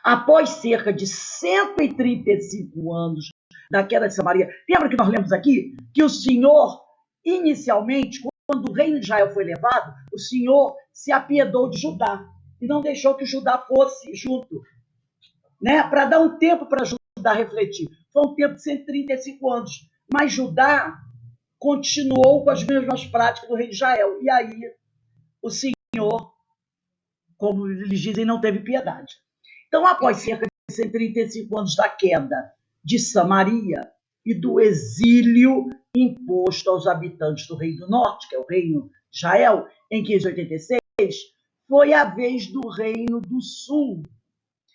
Speaker 1: Após cerca de 135 anos da queda de Samaria, lembra que nós lemos aqui? Que o Senhor, inicialmente, quando o reino de Israel foi levado, o Senhor se apiedou de Judá e não deixou que Judá fosse junto, né? Para dar um tempo para Judá refletir. Foi um tempo de 135 anos, mas Judá continuou com as mesmas práticas do rei de Israel. E aí o Senhor, como eles dizem, não teve piedade. Então, após cerca de 135 anos da queda de Samaria e do exílio imposto aos habitantes do Reino do Norte, que é o Reino de Israel, em 586, foi a vez do Reino do Sul.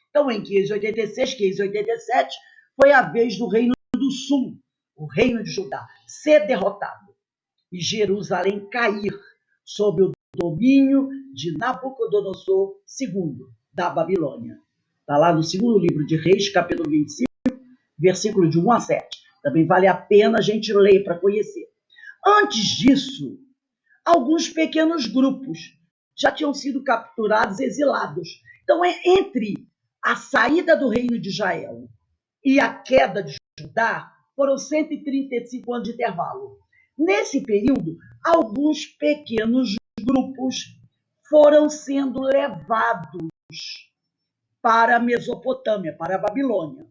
Speaker 1: Então, em 586, 587, foi a vez do Reino do Sul, o Reino de Judá, ser derrotado e Jerusalém cair sob o domínio de Nabucodonosor II, da Babilônia. Está lá no segundo livro de Reis, capítulo 25, versículo de 1 a 7. Também vale a pena a gente ler para conhecer. Antes disso, alguns pequenos grupos já tinham sido capturados, exilados. Então, entre a saída do reino de Israel e a queda de Judá, foram 135 anos de intervalo. Nesse período, alguns pequenos grupos foram sendo levados para a Mesopotâmia, para a Babilônia.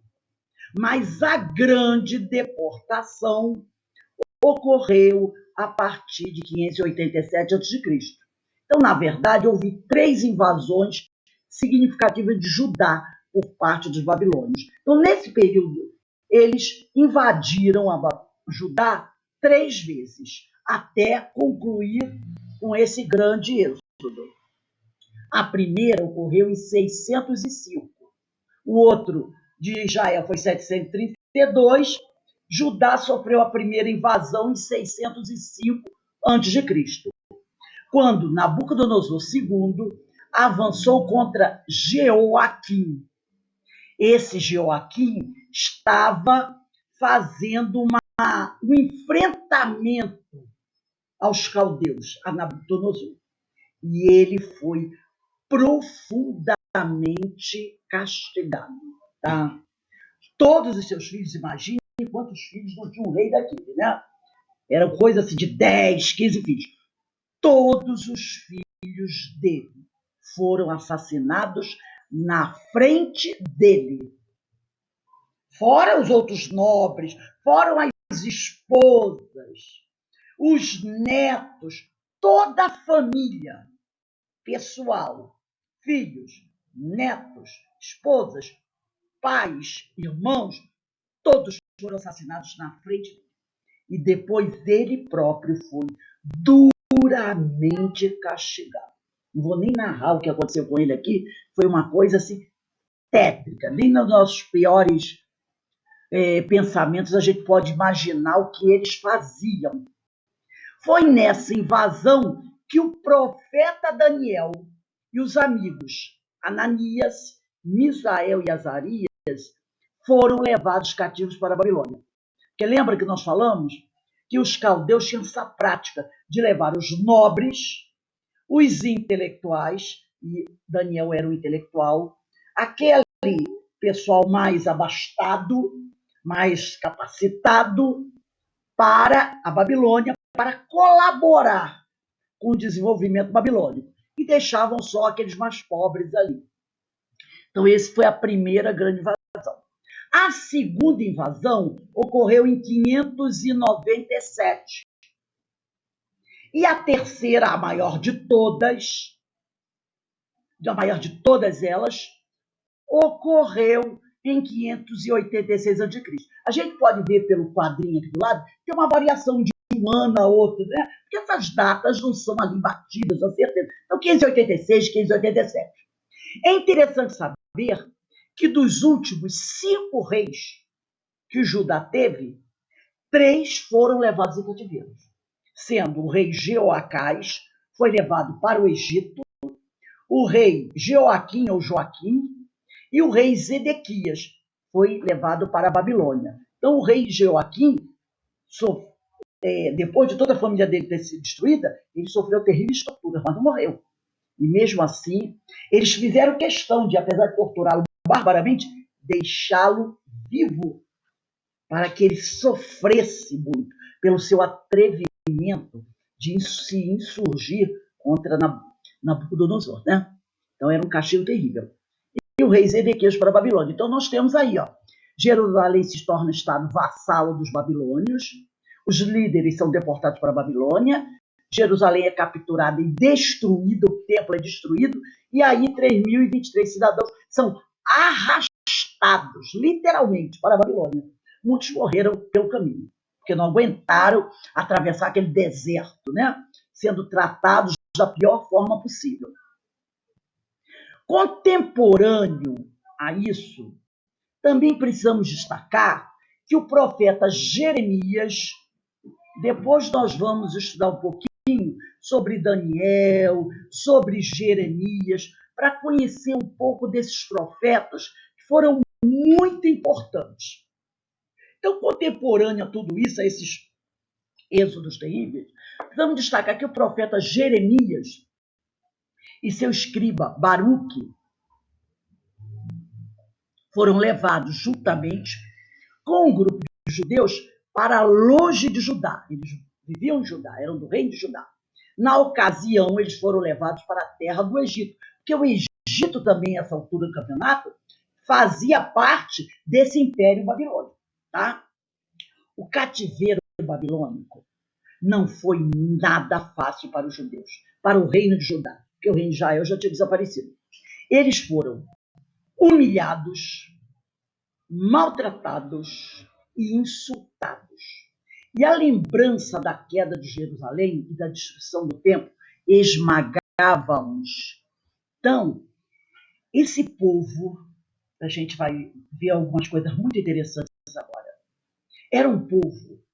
Speaker 1: Mas a grande deportação ocorreu a partir de 587 a.C. Então, na verdade, houve 3 invasões significativas de Judá por parte dos babilônios. Então, nesse período, eles invadiram Judá 3 vezes, até concluir com esse grande êxodo. A primeira ocorreu em 605. O outro de Israel foi em 732. Judá sofreu a primeira invasão em 605 a.C., quando Nabucodonosor II avançou contra Jeoaquim. Esse Jeoaquim estava fazendo um enfrentamento aos caldeus, a Nabucodonosor. E ele foi profundamente castigado. Tá? Todos os seus filhos, imaginem quantos filhos não tinha um rei daquele, né? Era coisa assim de 10, 15 filhos. Todos os filhos dele foram assassinados na frente dele. Fora os outros nobres, foram as esposas, os netos, toda a família pessoal, filhos, netos, esposas, pais, irmãos, todos foram assassinados na frente dele. E depois ele próprio foi duramente castigado. Não vou nem narrar o que aconteceu com ele aqui, foi uma coisa assim tétrica. Nem nos nossos piores pensamentos a gente pode imaginar o que eles faziam. Foi nessa invasão que o profeta Daniel e os amigos Ananias, Misael e Azarias foram levados cativos para a Babilônia. Porque lembra que nós falamos que os caldeus tinham essa prática de levar os nobres, os intelectuais, e Daniel era um intelectual, aquele pessoal mais abastado, mais capacitado, para a Babilônia, para colaborar com o desenvolvimento babilônico. E deixavam só aqueles mais pobres ali. Então, essa foi a primeira grande invasão. A segunda invasão ocorreu em 597. E a terceira, a maior de todas elas, ocorreu em 586 a.C. A gente pode ver pelo quadrinho aqui do lado, tem uma variação de um ano a outro, né? Porque essas datas não são ali batidas, a certeza. Então, 586, 587. É interessante saber que dos últimos 5 reis que Judá teve, 3 foram levados em cativeiro, sendo o rei Jeoacás foi levado para o Egito, o rei Jeoaquim ou Joaquim e o rei Zedequias foi levado para a Babilônia. Então o rei Jeoaquim, depois de toda a família dele ter sido destruída, ele sofreu terríveis torturas, mas não morreu. E mesmo assim, eles fizeram questão de, apesar de torturá-lo barbaramente, deixá-lo vivo, para que ele sofresse muito pelo seu atrevimento de se insurgir contra Nabucodonosor, né? Então era um castigo terrível. E o rei Zedequias para a Babilônia. Então nós temos aí, Jerusalém se torna estado vassalo dos babilônios, os líderes são deportados para a Babilônia, Jerusalém é capturada e destruída, o templo é destruído, e aí 3.023 cidadãos são arrastados, literalmente, para a Babilônia. Muitos morreram pelo caminho, porque não aguentaram atravessar aquele deserto, né? Sendo tratados da pior forma possível. Contemporâneo a isso, também precisamos destacar que o profeta Jeremias, depois nós vamos estudar um pouquinho sobre Daniel, sobre Jeremias, para conhecer um pouco desses profetas que foram muito importantes. Então, contemporâneo a tudo isso, a esses êxodos terríveis, vamos destacar que o profeta Jeremias e seu escriba Baruque foram levados juntamente com um grupo de judeus para longe de Judá. Eles viviam em Judá, eram do reino de Judá. Na ocasião, eles foram levados para a terra do Egito, porque o Egito também, nessa altura do campeonato, fazia parte desse império babilônico. Tá? O cativeiro babilônico não foi nada fácil para os judeus, para o reino de Judá, porque o reino de Israel já tinha desaparecido. Eles foram humilhados, maltratados e insultados. E a lembrança da queda de Jerusalém e da destruição do templo esmagava-os Então, esse povo, a gente vai ver algumas coisas muito interessantes agora. Era um povo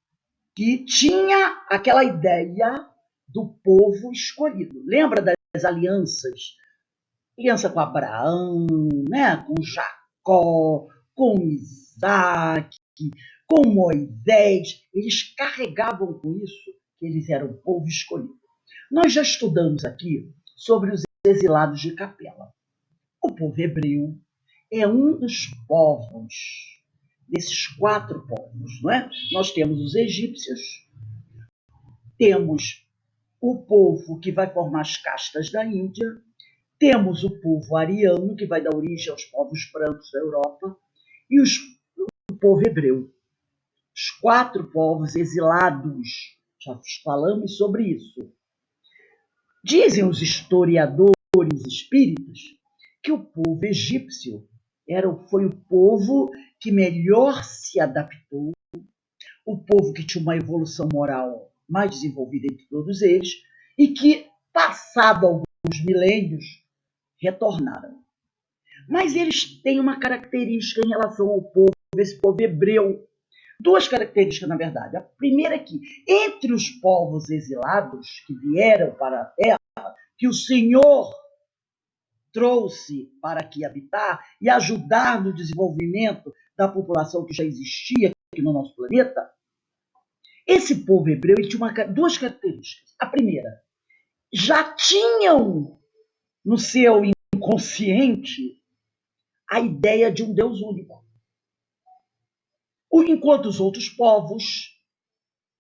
Speaker 1: que tinha aquela ideia do povo escolhido. Lembra das alianças? Aliança com Abraão, né? Com Jacó, com Isaac, com Moisés. Eles carregavam com isso que eles eram o povo escolhido. Nós já estudamos aqui sobre os exilados de Capela. O povo hebreu é um dos povos, desses 4 povos, não é? Nós temos os egípcios, temos o povo que vai formar as castas da Índia, temos o povo ariano, que vai dar origem aos povos brancos da Europa, e o povo hebreu. Os 4 povos exilados, já falamos sobre isso. Dizem os historiadores espíritas que o povo egípcio foi o povo que melhor se adaptou, o povo que tinha uma evolução moral mais desenvolvida entre todos eles e que, passado alguns milênios, retornaram. Mas eles têm uma característica em relação ao povo, esse povo hebreu. 2 características, na verdade. A primeira é que, entre os povos exilados que vieram para a terra, que o Senhor trouxe para aqui habitar e ajudar no desenvolvimento da população que já existia aqui no nosso planeta, esse povo hebreu tinha 2 características. A primeira, já tinham no seu inconsciente a ideia de um Deus único. Enquanto os outros povos,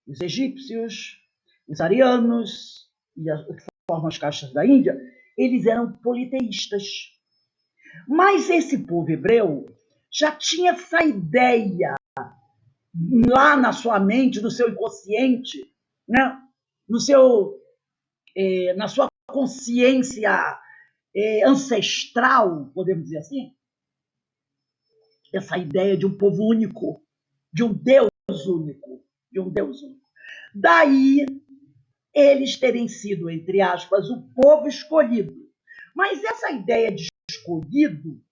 Speaker 1: os egípcios, os arianos e as que formam as castas da Índia, eles eram politeístas. Mas esse povo hebreu já tinha essa ideia lá na sua mente, no seu inconsciente, né? Na sua consciência ancestral, podemos dizer assim, essa ideia de um povo único, de um Deus único, de um Deus único. Daí eles terem sido, entre aspas, o povo escolhido. Mas essa ideia de escolhido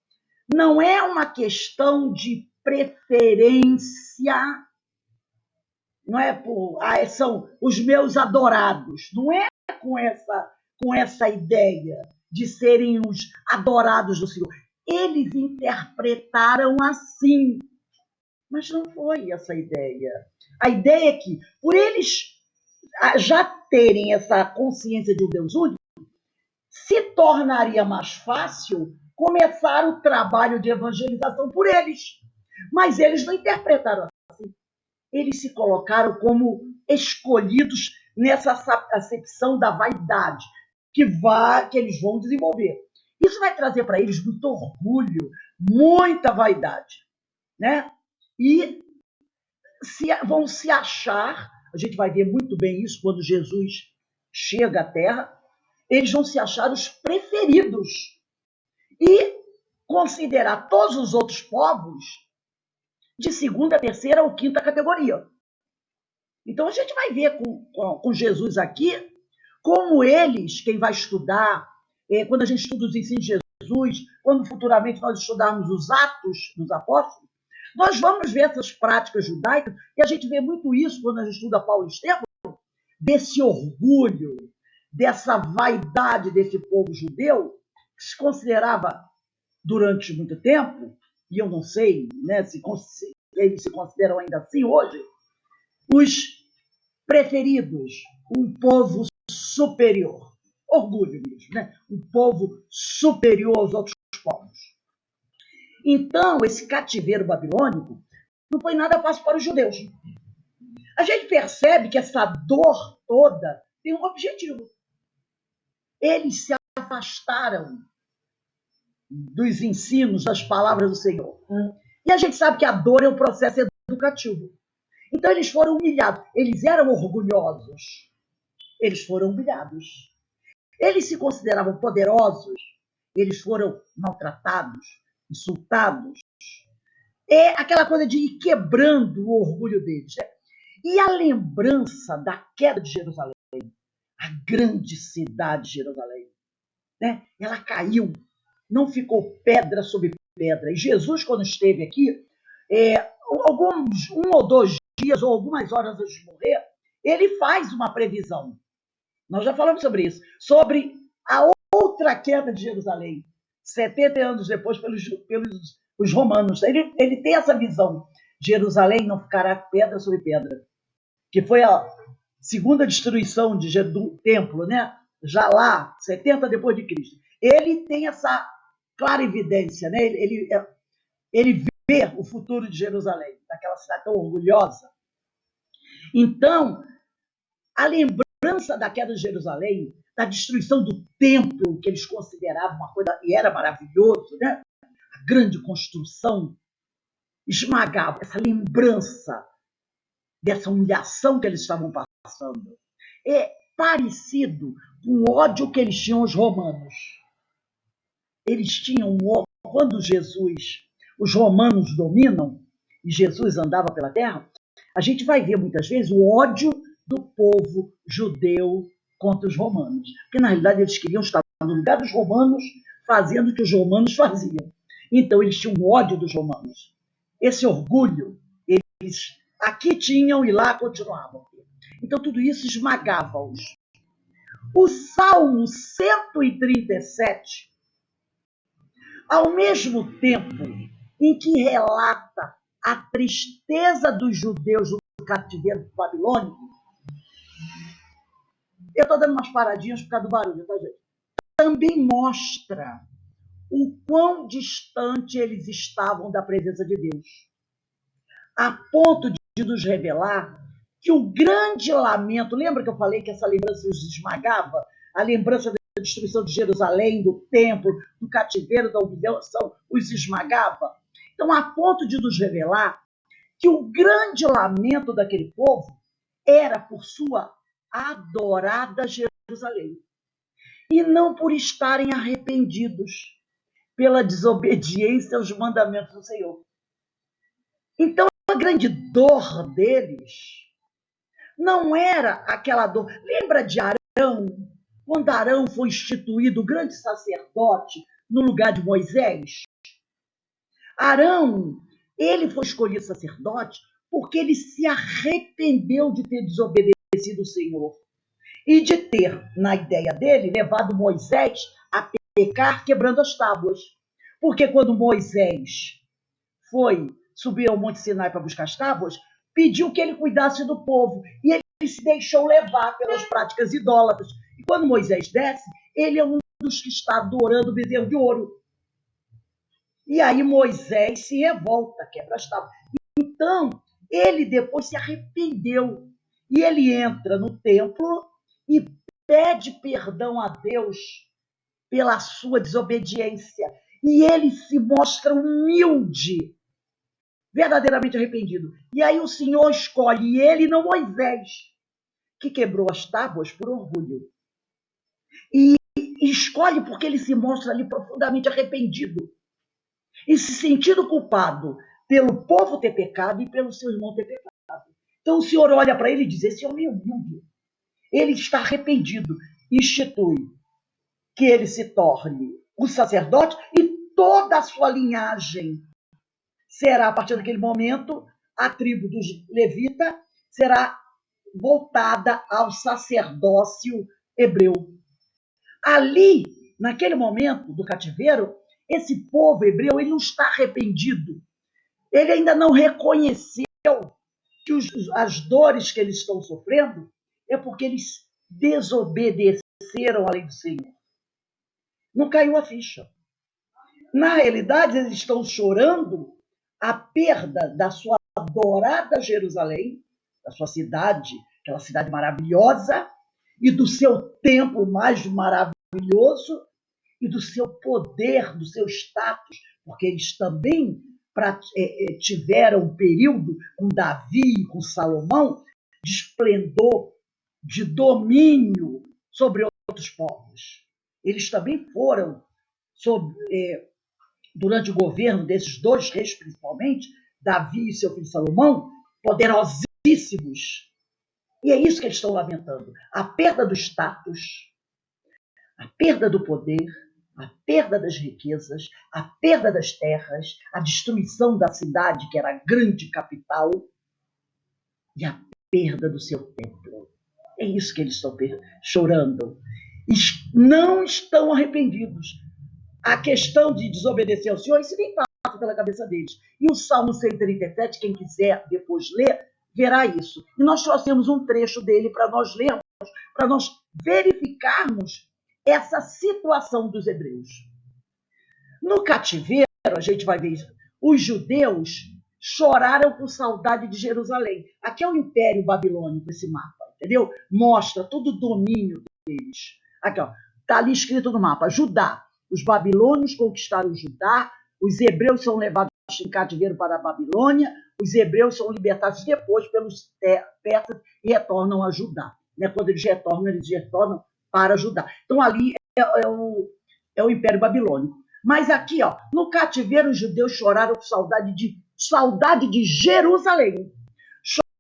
Speaker 1: não é uma questão de preferência, não é por são os meus adorados, não é com essa ideia de serem os adorados do Senhor. Eles interpretaram assim, mas não foi essa a ideia. A ideia é que, por eles já terem essa consciência de um Deus único, se tornaria mais fácil começar o trabalho de evangelização por eles. Mas eles não interpretaram assim. Eles se colocaram como escolhidos nessa acepção da vaidade que eles vão desenvolver. Isso vai trazer para eles muito orgulho, muita vaidade, né? E vão se achar, a gente vai ver muito bem isso quando Jesus chega à Terra, eles vão se achar os preferidos e considerar todos os outros povos de 2ª, 3ª ou 5ª categoria. Então a gente vai ver com Jesus aqui como eles, quem vai estudar, quando a gente estuda os ensinos de Jesus, quando futuramente nós estudarmos os Atos dos Apóstolos, nós vamos ver essas práticas judaicas, e a gente vê muito isso quando a gente estuda Paulo e Estevão, desse orgulho, dessa vaidade desse povo judeu, que se considerava, durante muito tempo, e eu não sei, né, se eles se consideram ainda assim hoje, os preferidos, um povo superior. Orgulho mesmo, né? Um povo superior aos outros povos. Então, esse cativeiro babilônico não foi nada fácil para os judeus. A gente percebe que essa dor toda tem um objetivo. Eles se afastaram dos ensinos, das palavras do Senhor. E a gente sabe que a dor é um processo educativo. Então eles foram humilhados. Eles eram orgulhosos. Eles foram humilhados. Eles se consideravam poderosos. Eles foram maltratados, insultados. É aquela coisa de ir quebrando o orgulho deles. Né? E a lembrança da queda de Jerusalém, a grande cidade de Jerusalém, né? Ela caiu, não ficou pedra sobre pedra. E Jesus, quando esteve aqui, alguns 1 ou 2 dias ou algumas horas antes de morrer, ele faz uma previsão. Nós já falamos sobre isso, sobre a outra queda de Jerusalém, 70 anos depois pelos os romanos. Ele tem essa visão. Jerusalém não ficará pedra sobre pedra, que foi a segunda destruição do templo, né? Já lá, 70 depois de Cristo. Ele tem essa clara evidência, né? Ele vê o futuro de Jerusalém, daquela cidade tão orgulhosa. Então, a lembrança da queda de Jerusalém, da destruição do templo, que eles consideravam uma coisa, e era maravilhoso, né? A grande construção, esmagava essa lembrança dessa humilhação que eles estavam passando. É parecido com o ódio que eles tinham os romanos. Eles tinham quando os romanos dominam, e Jesus andava pela terra, a gente vai ver muitas vezes o ódio do povo judeu contra os romanos. Porque, na realidade, eles queriam estar no lugar dos romanos, fazendo o que os romanos faziam. Então, eles tinham ódio dos romanos. Esse orgulho, eles aqui tinham e lá continuavam. Então, tudo isso esmagava-os. O Salmo 137, ao mesmo tempo em que relata a tristeza dos judeus no cativeiro babilônico, eu estou dando umas paradinhas por causa do barulho, tá, gente? Também mostra o quão distante eles estavam da presença de Deus, a ponto de nos revelar que o grande lamento, lembra que eu falei que essa lembrança os esmagava? A lembrança da destruição de Jerusalém, do templo, do cativeiro, da humilhação, os esmagava? Então, a ponto de nos revelar que o grande lamento daquele povo era por sua adorada Jerusalém, e não por estarem arrependidos pela desobediência aos mandamentos do Senhor. Então, a grande dor deles não era aquela dor. Lembra de Arão? Quando Arão foi instituído o grande sacerdote no lugar de Moisés? Arão, ele foi escolhido sacerdote porque ele se arrependeu de ter desobedecido o Senhor e de ter, na ideia dele, levado Moisés a pecar quebrando as tábuas. Porque quando Moisés foi subir ao Monte Sinai para buscar as tábuas, pediu que ele cuidasse do povo. E ele se deixou levar pelas práticas idólatras. E quando Moisés desce, ele é um dos que está adorando o bezerro de ouro. E aí Moisés se revolta, quebra as tábuas. Então, ele depois se arrependeu. E ele entra no templo e pede perdão a Deus pela sua desobediência. E ele se mostra humilde, verdadeiramente arrependido. E aí o Senhor escolhe ele, não Moisés, que quebrou as tábuas por orgulho. E escolhe porque ele se mostra ali profundamente arrependido e se sentindo culpado pelo povo ter pecado e pelo seu irmão ter pecado. Então o Senhor olha para ele e diz: esse homem é humilde. Ele está arrependido. Institui que ele se torne o sacerdote e toda a sua linhagem será, a partir daquele momento, a tribo dos levitas será voltada ao sacerdócio hebreu. Ali, naquele momento do cativeiro, esse povo hebreu ele não está arrependido. Ele ainda não reconheceu que as dores que eles estão sofrendo é porque eles desobedeceram a lei do Senhor. Não caiu a ficha. Na realidade, eles estão chorando a perda da sua adorada Jerusalém, da sua cidade, aquela cidade maravilhosa, e do seu templo mais maravilhoso, e do seu poder, do seu status, porque eles também tiveram um período com Davi e com Salomão de esplendor, de domínio sobre outros povos. Eles também foram, durante o governo desses dois reis, principalmente, Davi e seu filho Salomão, poderosíssimos. E é isso que eles estão lamentando. A perda do status, A perda do poder, a perda das riquezas, a perda das terras, a destruição da cidade, que era a grande capital, e a perda do seu templo. É isso que eles estão chorando. Não estão arrependidos. A questão de desobedecer ao Senhor, isso nem passa pela cabeça deles. E o Salmo 137, quem quiser depois ler, verá isso. E nós trouxemos um trecho dele para nós lermos, para nós verificarmos essa situação dos hebreus. No cativeiro, a gente vai ver, os judeus choraram por saudade de Jerusalém. Aqui é o Império Babilônico, esse mapa, entendeu? Mostra todo o domínio deles. Aqui, ó, está ali escrito no mapa, Judá. Os babilônios conquistaram Judá, os hebreus são levados em cativeiro para a Babilônia, os hebreus são libertados depois pelos persas e retornam a Judá. Quando eles retornam para Judá. Então ali é o Império Babilônico. Mas aqui, ó, no cativeiro, os judeus choraram por saudade de Jerusalém.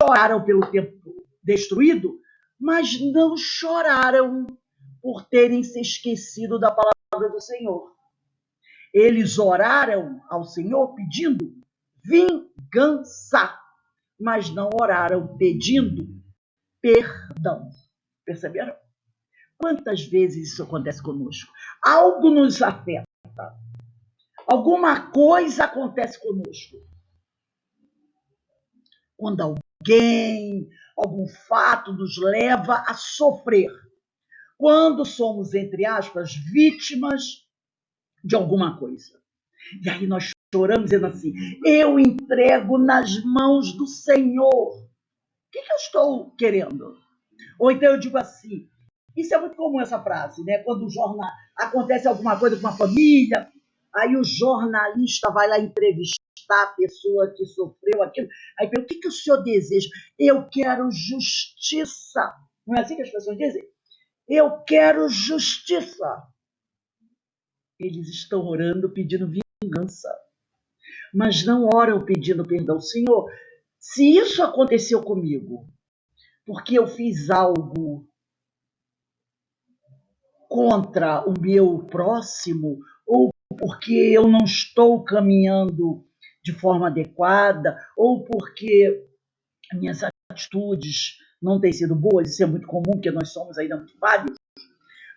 Speaker 1: Choraram pelo templo destruído, mas não choraram por terem se esquecido da palavra do Senhor. Eles oraram ao Senhor pedindo vingança, mas não oraram pedindo perdão. Perceberam? Quantas vezes isso acontece conosco? Algo nos afeta. Alguma coisa acontece conosco. Quando algum fato nos leva a sofrer. Quando somos, entre aspas, vítimas de alguma coisa. E aí nós choramos dizendo assim, eu entrego nas mãos do Senhor. O que eu estou querendo? Ou então eu digo assim, isso é muito comum essa frase, né? Quando acontece alguma coisa com uma família, aí o jornalista vai lá entrevistar a pessoa que sofreu aquilo. Aí pergunta, o que o senhor deseja? Eu quero justiça. Não é assim que as pessoas dizem? Eu quero justiça. Eles estão orando pedindo vingança, mas não oram pedindo perdão. Senhor, se isso aconteceu comigo, porque eu fiz algo contra o meu próximo, ou porque eu não estou caminhando de forma adequada, ou porque minhas atitudes não têm sido boas, isso é muito comum, porque nós somos ainda muito falhos,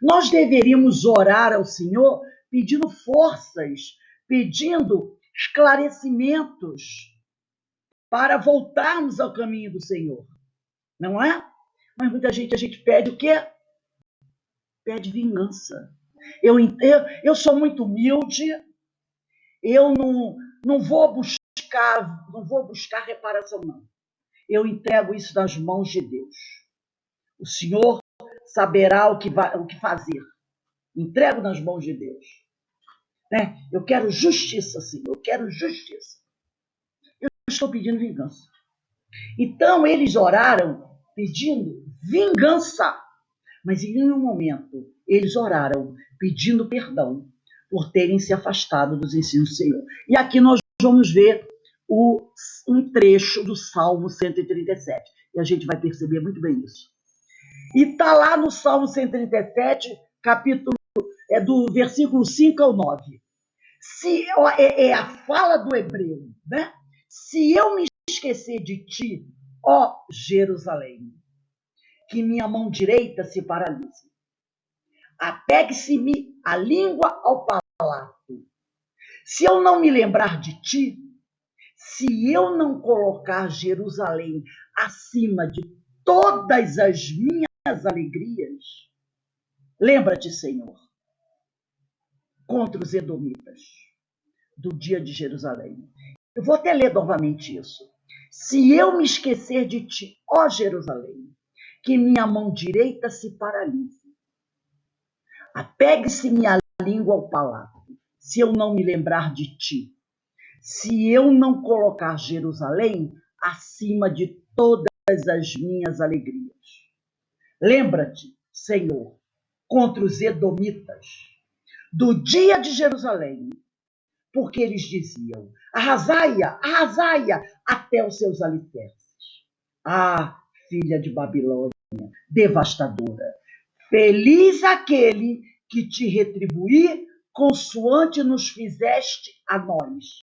Speaker 1: nós deveríamos orar ao Senhor pedindo forças, pedindo esclarecimentos para voltarmos ao caminho do Senhor, não é? Mas muita gente, a gente pede o quê? Pede vingança. Eu sou muito humilde, eu não vou buscar reparação, não. Eu entrego isso nas mãos de Deus. O Senhor saberá o que fazer. Entrego nas mãos de Deus. Né? Eu quero justiça, Senhor. Eu quero justiça. Eu estou pedindo vingança. Então, eles oraram pedindo vingança. Mas em nenhum momento eles oraram pedindo perdão por terem se afastado dos ensinos do Senhor. E aqui nós vamos ver um trecho do Salmo 137. E a gente vai perceber muito bem isso. E está lá no Salmo 137, capítulo, do versículo 5 ao 9. É a fala do hebreu, né? Se eu me esquecer de ti, ó Jerusalém, que minha mão direita se paralise. Apegue-se-me a língua ao palato. Se eu não me lembrar de ti, se eu não colocar Jerusalém acima de todas as minhas alegrias, lembra-te, Senhor, contra os edomitas, do dia de Jerusalém. Eu vou até ler novamente isso. Se eu me esquecer de ti, ó Jerusalém, que minha mão direita se paralise. Apegue-se minha língua ao palato, se eu não me lembrar de ti. Se eu não colocar Jerusalém acima de todas as minhas alegrias. Lembra-te, Senhor, contra os edomitas, do dia de Jerusalém, porque eles diziam, arrasai-a até os seus alicerces. Ah, filha de Babilônia, devastadora, feliz aquele que te retribuir consoante nos fizeste a nós.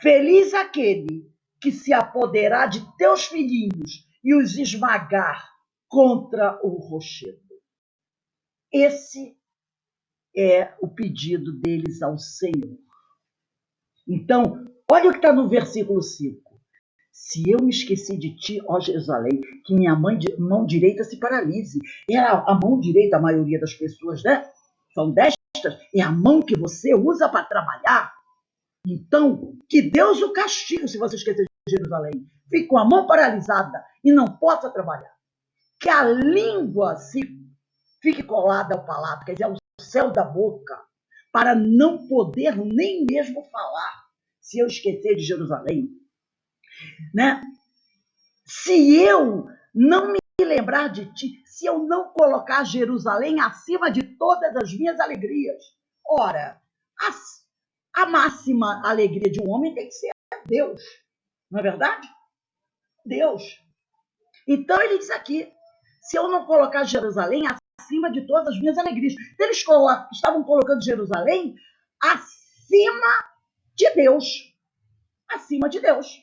Speaker 1: Feliz aquele que se apoderar de teus filhinhos e os esmagar contra o rochedo. Esse é o pedido deles ao Senhor. Então, olha o que está no versículo 5. Se eu me esqueci de ti, ó Jerusalém, que minha mão direita se paralise. Era a mão direita, a maioria das pessoas, né? São destas, é a mão que você usa para trabalhar. Então, que Deus o castigue se você esquecer de Jerusalém. Fique com a mão paralisada e não possa trabalhar. Que a língua fique colada ao palato, quer dizer, ao céu da boca, para não poder nem mesmo falar, se eu esquecer de Jerusalém. Né? Se eu não me lembrar de ti, se eu não colocar Jerusalém acima de todas as minhas alegrias. Ora, a máxima alegria de um homem tem que ser Deus, não é verdade? Deus. Então ele diz aqui, se eu não colocar Jerusalém acima de todas as minhas alegrias. Eles estavam colocando Jerusalém acima de Deus. Acima de Deus.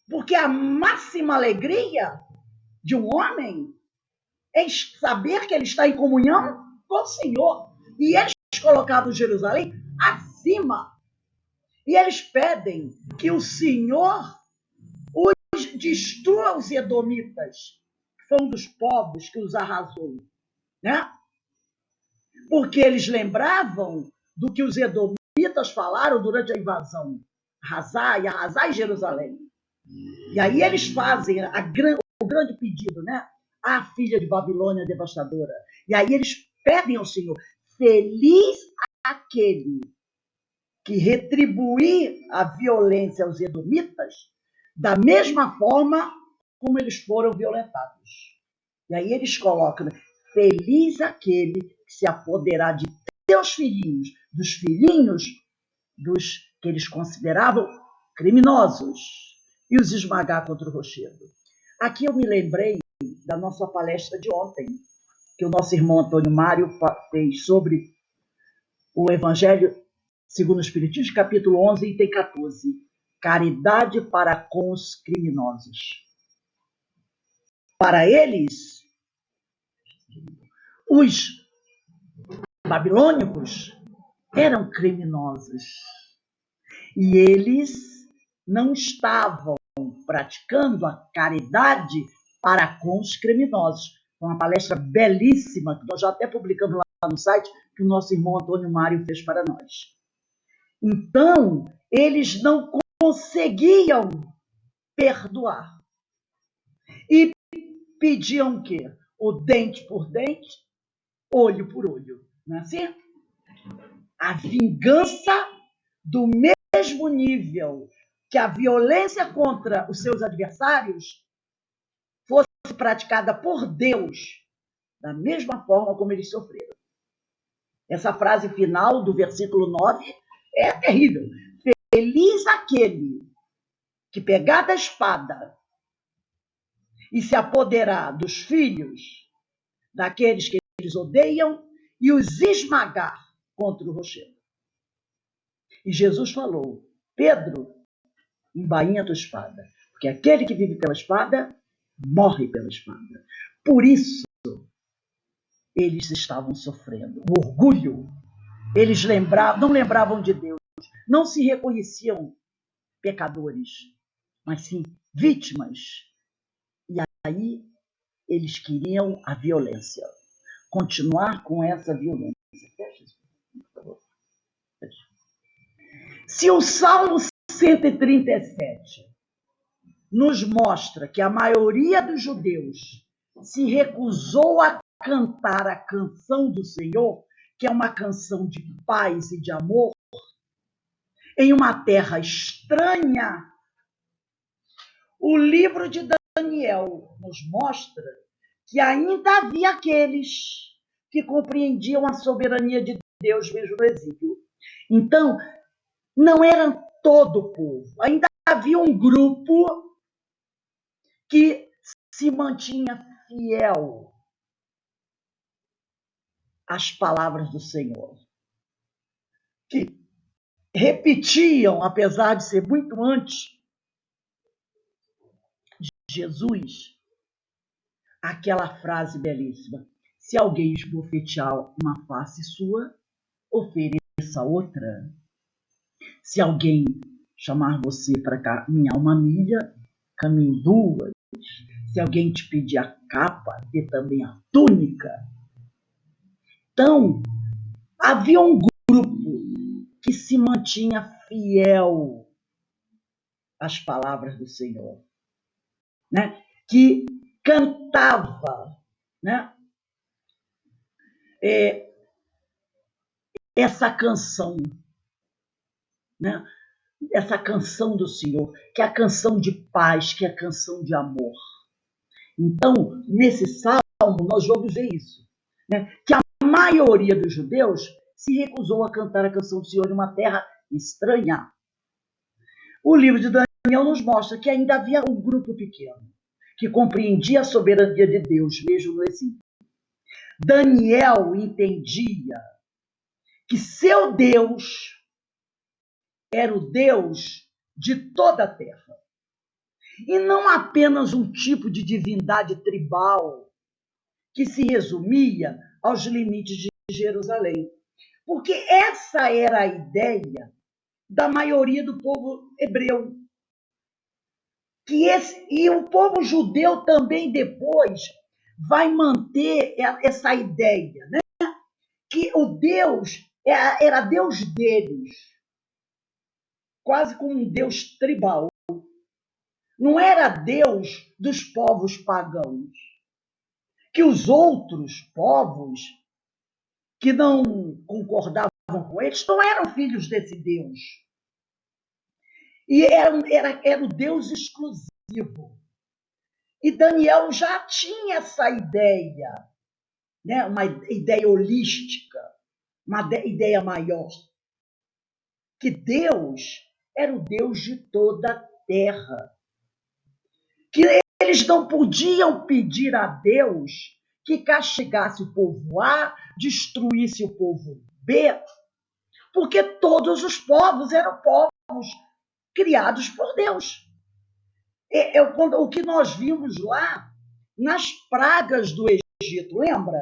Speaker 1: Porque a máxima alegria de um homem é saber que ele está em comunhão com o Senhor. E eles colocavam Jerusalém acima. E eles pedem que o Senhor os destrua os edomitas, que foi um dos povos que os arrasou. Né? Porque eles lembravam do que os edomitas falaram durante a invasão. Arrasai Jerusalém. E aí eles fazem o grande pedido, né? A filha de Babilônia devastadora. E aí eles pedem ao Senhor, feliz aquele que retribuir a violência aos edomitas da mesma forma como eles foram violentados. E aí eles colocam, feliz aquele que se apoderar de teus filhinhos, dos filhinhos dos que eles consideravam criminosos, e os esmagar contra o rochedo. Aqui eu me lembrei da nossa palestra de ontem, que o nosso irmão Antônio Mário fez sobre o Evangelho segundo o Espiritismo, capítulo 11, item 14. Caridade para com os criminosos. Para eles, os babilônicos eram criminosos. E eles não estavam praticando a caridade para com os criminosos. Uma palestra belíssima, que nós já até publicamos lá no site, que o nosso irmão Antônio Mário fez para nós. Então, eles não conseguiam perdoar. E pediam o quê? O dente por dente, olho por olho. Não é assim? A vingança do mesmo nível que a violência contra os seus adversários fosse praticada por Deus, da mesma forma como eles sofreram. Essa frase final do versículo 9 é terrível. Feliz aquele que pegar da espada e se apoderar dos filhos daqueles que eles odeiam e os esmagar contra o rochedo. E Jesus falou, Pedro, embainha tua espada, porque aquele que vive pela espada, morre pela espada. Por isso, eles estavam sofrendo. O orgulho. Eles não lembravam de Deus, não se reconheciam pecadores, mas sim vítimas. E aí eles queriam a violência, continuar com essa violência. Se o Salmo 137 nos mostra que a maioria dos judeus se recusou a cantar a canção do Senhor, que é uma canção de paz e de amor, em uma terra estranha, o livro de Daniel nos mostra que ainda havia aqueles que compreendiam a soberania de Deus mesmo no exílio. Então, não era todo o povo, ainda havia um grupo que se mantinha fiel as palavras do Senhor, que repetiam, apesar de ser muito antes de Jesus, aquela frase belíssima: se alguém esbofetear uma face sua, ofereça outra. Se alguém chamar você para caminhar uma milha, caminhe duas. Se alguém te pedir a capa, dê também a túnica. Então, havia um grupo que se mantinha fiel às palavras do Senhor, né? Que cantava, né? Essa canção, né? Essa canção do Senhor, que é a canção de paz, que é a canção de amor. Então, nesse salmo, nós vamos ver isso, né? Que a maioria dos judeus se recusou a cantar a canção do Senhor em uma terra estranha. O livro de Daniel nos mostra que ainda havia um grupo pequeno que compreendia a soberania de Deus, mesmo no exílio. Daniel entendia que seu Deus era o Deus de toda a terra, e não apenas um tipo de divindade tribal que se resumia aos limites de Jerusalém. Porque essa era a ideia da maioria do povo hebreu. E o povo judeu também depois vai manter essa ideia, né? Que o Deus era Deus deles, quase como um Deus tribal. Não era Deus dos povos pagãos. Que os outros povos que não concordavam com eles não eram filhos desse Deus. E era o Deus exclusivo. E Daniel já tinha essa ideia, né? Uma ideia holística, uma ideia maior. Que Deus era o Deus de toda a terra. Que eles não podiam pedir a Deus que castigasse o povo A, destruísse o povo B, porque todos os povos eram povos criados por Deus. O que nós vimos lá nas pragas do Egito, lembra?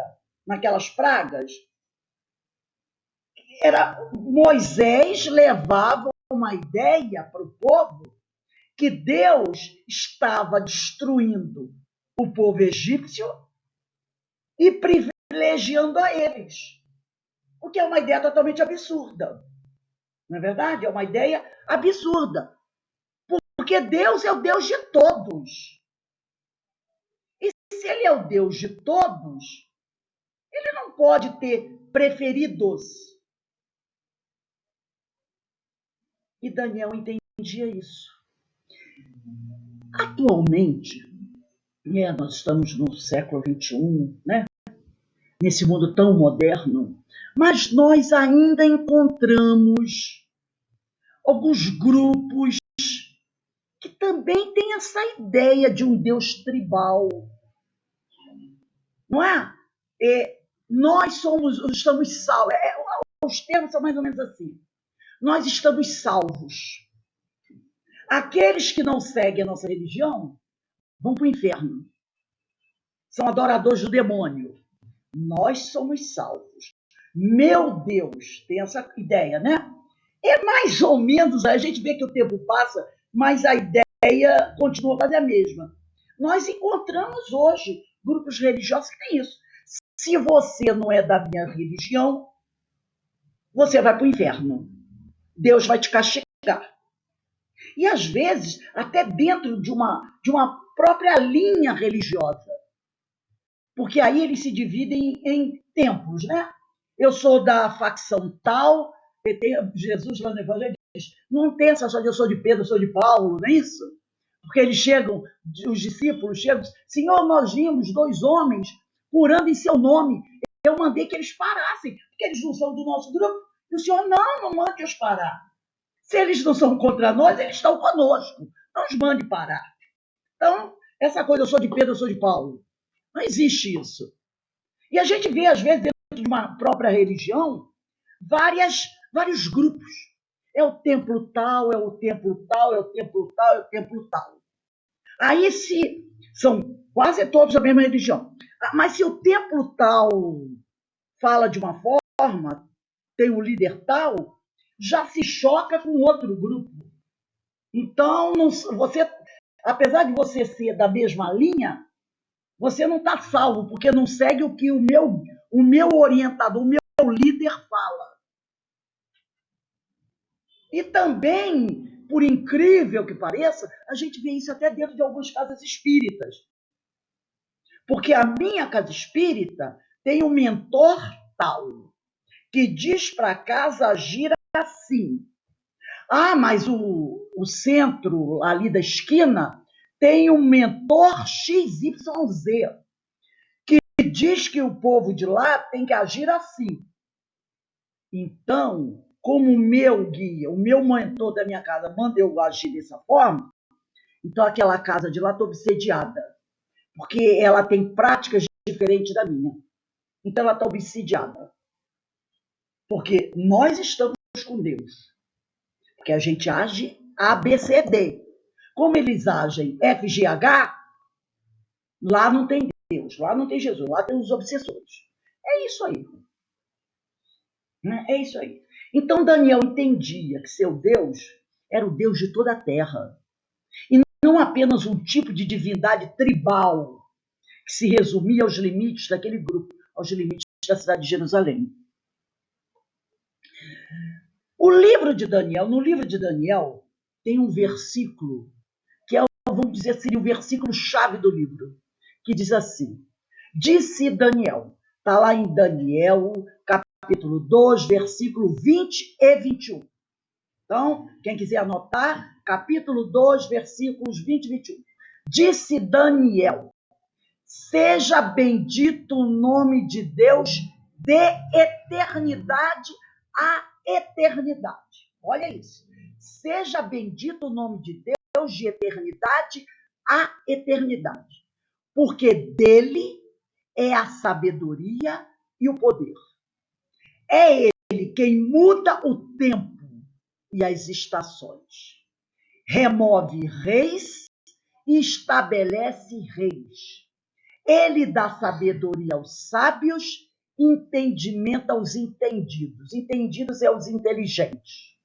Speaker 1: Naquelas pragas? Moisés levava uma ideia para o povo que Deus estava destruindo o povo egípcio e privilegiando a eles. O que é uma ideia totalmente absurda. Não é verdade? É uma ideia absurda. Porque Deus é o Deus de todos. E se ele é o Deus de todos, ele não pode ter preferidos. E Daniel entendia isso. Atualmente, nós estamos no século XXI, né? Nesse mundo tão moderno, mas nós ainda encontramos alguns grupos que também têm essa ideia de um Deus tribal. Não é? Nós estamos salvos. Os termos são mais ou menos assim. Nós estamos salvos. Aqueles que não seguem a nossa religião vão para o inferno. São adoradores do demônio. Nós somos salvos. Meu Deus, tem essa ideia, né? É mais ou menos, a gente vê que o tempo passa, mas a ideia continua quase a mesma. Nós encontramos hoje grupos religiosos que têm isso. Se você não é da minha religião, você vai para o inferno. Deus vai te castigar. E às vezes, até dentro de uma própria linha religiosa. Porque aí eles se dividem em templos, né? Eu sou da facção tal, Jesus lá no Evangelho diz, não pensa só de eu sou de Pedro, eu sou de Paulo, não é isso? Porque eles chegam, os discípulos chegam, Senhor, nós vimos 2 homens curando em seu nome. Eu mandei que eles parassem, porque eles não são do nosso grupo. E o Senhor, não mande-os parar. Se eles não são contra nós, eles estão conosco. Não os mande parar. Então, essa coisa, eu sou de Pedro, eu sou de Paulo. Não existe isso. E a gente vê, às vezes, dentro de uma própria religião, vários grupos. É o templo tal, é o templo tal, é o templo tal, é o templo tal. Aí se são quase todos da mesma religião. Mas se o templo tal fala de uma forma, tem um líder tal, já se choca com outro grupo. Então, você, apesar de você ser da mesma linha, você não está salvo, porque não segue o que o meu orientador, o meu líder fala. E também, por incrível que pareça, a gente vê isso até dentro de algumas casas espíritas. Porque a minha casa espírita tem um mentor tal, que diz para a casa agir assim. Ah, mas o centro ali da esquina tem um mentor XYZ, que diz que o povo de lá tem que agir assim. Então, como o meu guia, o meu mentor da minha casa manda eu agir dessa forma, então aquela casa de lá está obsediada, porque ela tem práticas diferentes da minha. Então ela está obsidiada. Porque nós estamos com Deus. Porque a gente age ABCD. Como eles agem FGH, lá não tem Deus, lá não tem Jesus, lá tem os obsessores. É isso aí. É isso aí. Então Daniel entendia que seu Deus era o Deus de toda a terra. E não apenas um tipo de divindade tribal que se resumia aos limites daquele grupo, aos limites da cidade de Jerusalém. No livro de Daniel, tem um versículo que vamos dizer, seria o versículo-chave do livro, que diz assim: disse Daniel, está lá em Daniel, capítulo 2, versículo 20 e 21. Então, quem quiser anotar, capítulo 2, versículos 20 e 21. Disse Daniel, seja bendito o nome de Deus de eternidade a eternidade. Olha isso. Seja bendito o nome de Deus de eternidade a eternidade. Porque dele é a sabedoria e o poder. É ele quem muda o tempo e as estações. Remove reis e estabelece reis. Ele dá sabedoria aos sábios, entendimento aos entendidos. Entendidos é os inteligentes,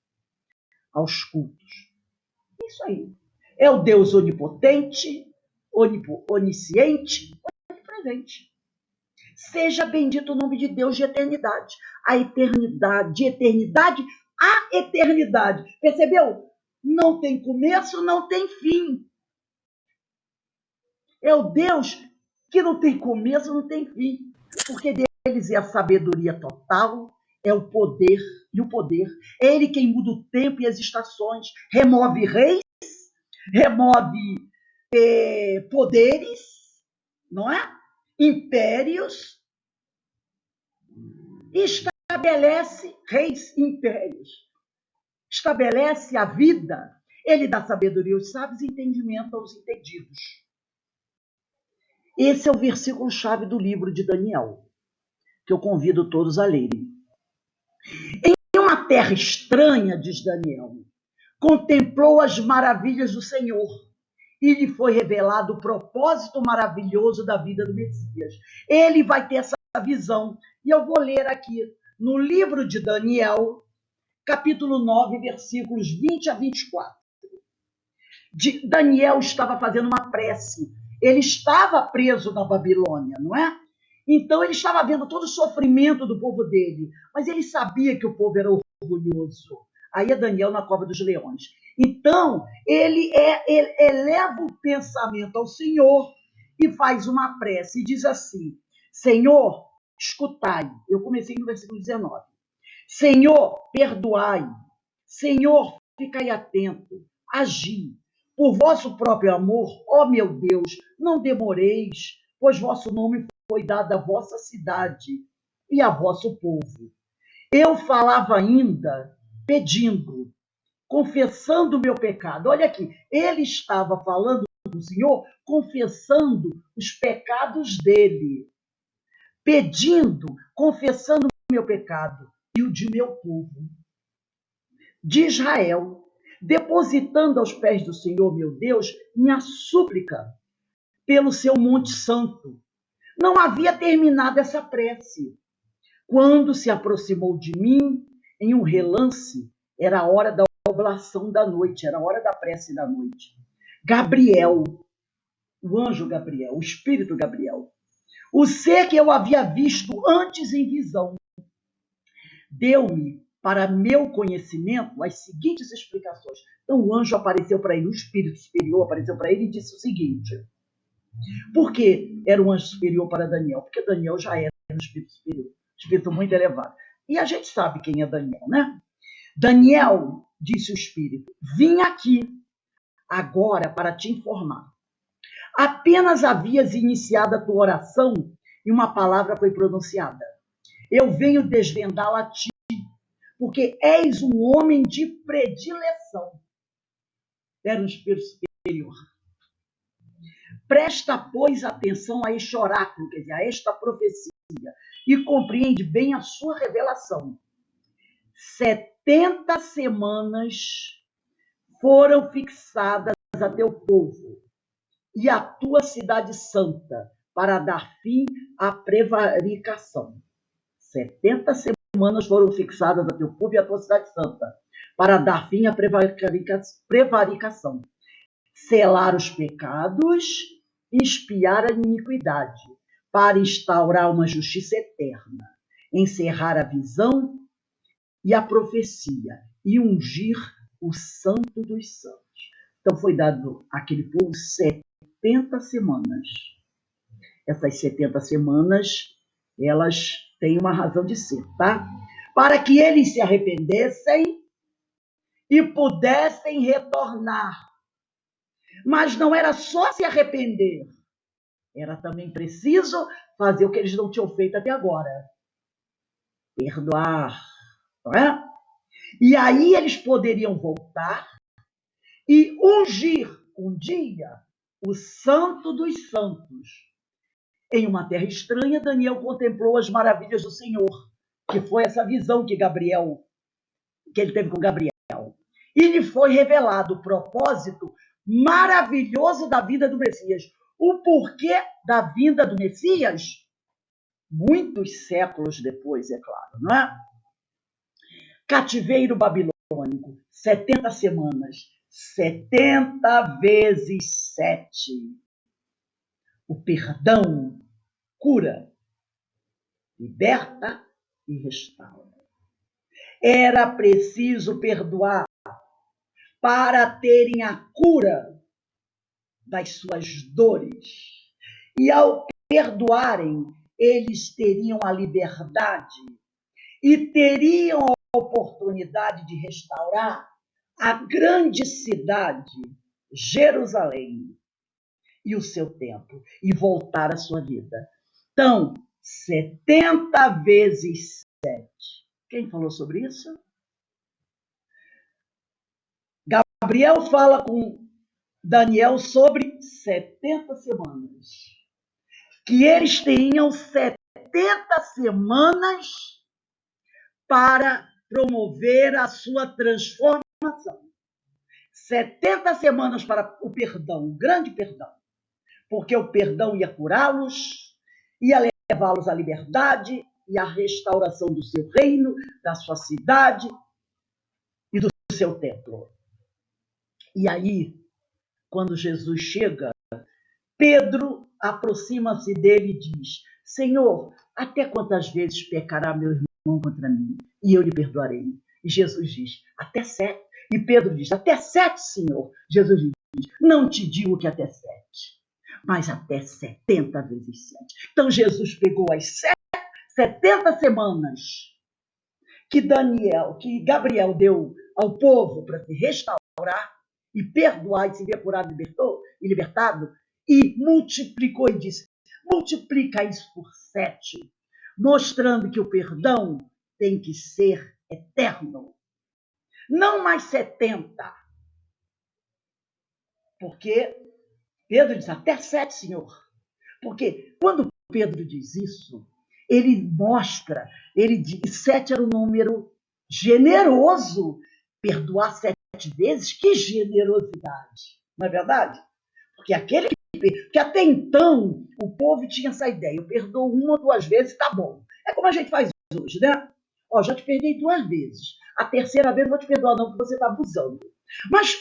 Speaker 1: aos cultos. Isso aí. É o Deus onipotente, onisciente, onipresente. Seja bendito o nome de Deus de eternidade. A eternidade, de eternidade a eternidade. Percebeu? Não tem começo, não tem fim. É o Deus que não tem começo, não tem fim. Porque deles é a sabedoria total, é o poder e o poder. É ele quem muda o tempo e as estações, remove reis, remove poderes, não é? Impérios, e estabelece reis e impérios. Estabelece a vida. Ele dá sabedoria aos sábios e entendimento aos entendidos. Esse é o versículo-chave do livro de Daniel, que eu convido todos a lerem. Em uma terra estranha, diz Daniel, contemplou as maravilhas do Senhor e lhe foi revelado o propósito maravilhoso da vida do Messias. Ele vai ter essa visão, e eu vou ler aqui no livro de Daniel, capítulo 9, versículos 20 a 24. Daniel estava fazendo uma prece. Ele estava preso na Babilônia, não é? Então ele estava vendo todo o sofrimento do povo dele, mas ele sabia que o povo era orgulhoso. Aí é Daniel na cova dos leões. Então ele eleva o pensamento ao Senhor e faz uma prece e diz assim: Senhor, escutai. Eu comecei no versículo 19. Senhor, perdoai. Senhor, ficai atento. Agi. Por vosso próprio amor, ó meu Deus, não demoreis, pois vosso nome foi dado à vossa cidade e a vosso povo. Eu falava ainda, pedindo, confessando o meu pecado. Olha aqui, ele estava falando do Senhor, confessando os pecados dele. pedindo, confessando o meu pecado e o de meu povo, de Israel, depositando aos pés do Senhor, meu Deus, minha súplica pelo seu Monte Santo. Não havia terminado essa prece quando se aproximou de mim em um relance. Era a hora da oblação da noite, era a hora da prece da noite. Gabriel, o anjo Gabriel, o espírito Gabriel, o ser que eu havia visto antes em visão, deu-me para meu conhecimento as seguintes explicações. Então o anjo apareceu para ele, o espírito superior apareceu para ele e disse o seguinte: por que era um anjo superior para Daniel? Porque Daniel já era um espírito superior, um espírito muito elevado. E a gente sabe quem é Daniel, né? Daniel, disse o espírito, vim aqui agora para te informar. Apenas havias iniciado a tua oração e uma palavra foi pronunciada. Eu venho desvendá-la a ti, porque és um homem de predileção. Era um espírito superior. Presta, pois, atenção a este oráculo, quer dizer, a esta profecia, e compreende bem a sua revelação. 70 semanas foram fixadas a teu povo e a tua cidade santa para dar fim à prevaricação. 70 semanas foram fixadas a teu povo e a tua cidade santa para dar fim à prevaricação. Selar os pecados e expiar a iniquidade, para instaurar uma justiça eterna, encerrar a visão e a profecia e ungir o santo dos santos. Então foi dado àquele povo 70 semanas. Essas 70 semanas, elas têm uma razão de ser, tá? Para que eles se arrependessem e pudessem retornar. Mas não era só se arrepender, era também preciso fazer o que eles não tinham feito até agora. Perdoar, não é? E aí eles poderiam voltar e ungir um dia o santo dos santos. Em uma terra estranha, Daniel contemplou as maravilhas do Senhor, que foi essa visão que ele teve com Gabriel. E lhe foi revelado o propósito maravilhoso da vida do Messias. O porquê da vinda do Messias, muitos séculos depois, é claro, não é? Cativeiro babilônico, 70 semanas, 70 vezes 7. O perdão cura, liberta e restaura. Era preciso perdoar para terem a cura das suas dores. E ao perdoarem, eles teriam a liberdade e teriam a oportunidade de restaurar a grande cidade, Jerusalém, e o seu templo, e voltar à sua vida. Então, 70 vezes 7. Quem falou sobre isso? Gabriel fala com Daniel sobre 70 semanas. Que eles teriam 70 semanas para promover a sua transformação. 70 semanas para o perdão, o grande perdão. Porque o perdão ia curá-los, ia levá-los à liberdade e à restauração do seu reino, da sua cidade e do seu templo. E aí, quando Jesus chega, Pedro aproxima-se dele e diz: Senhor, até quantas vezes pecará meu irmão contra mim? E eu lhe perdoarei. E Jesus diz: até 7. E Pedro diz: até 7, Senhor. Jesus diz: não te digo que até 7, mas até 70 vezes 7. Então Jesus pegou as 70 semanas que Gabriel deu ao povo para se restaurar e perdoar e se ver curado e libertado, e multiplicou e disse: multiplica isso por 7, mostrando que o perdão tem que ser eterno. Não mais 70. Porque Pedro diz: até 7, Senhor. Porque quando Pedro diz isso, ele mostra, ele diz, 7 era um número generoso. Perdoar 7 vezes, que generosidade, não é verdade? Porque que até então o povo tinha essa ideia, eu perdoo 1 ou 2 vezes, tá bom. É como a gente faz hoje, né? Ó, já te perdoei 2 vezes. A terceira vez não vou te perdoar não, porque você está abusando. Mas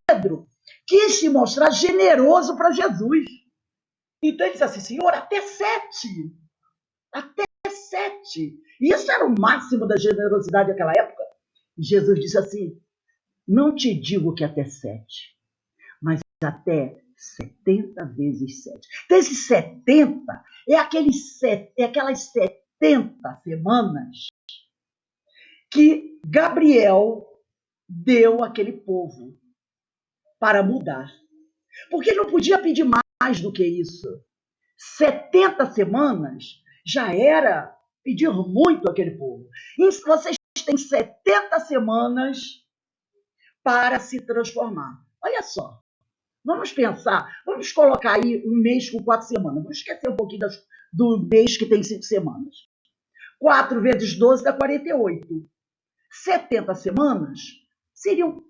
Speaker 1: Pedro quis se mostrar generoso para Jesus. Então ele disse assim, Senhor, até 7. Até 7. Isso era o máximo da generosidade daquela época. E Jesus disse assim, não te digo que até 7, mas até 70 vezes 7. Então, esses 70 é aquelas 70 semanas que Gabriel deu àquele povo para mudar. Porque ele não podia pedir mais do que isso. 70 semanas já era pedir muito àquele povo. E vocês têm 70 semanas para se transformar. Olha só, vamos pensar, vamos colocar aí um mês com 4 semanas. Vamos esquecer um pouquinho do mês que tem 5 semanas. 4 vezes 12 dá 48. 70 semanas seriam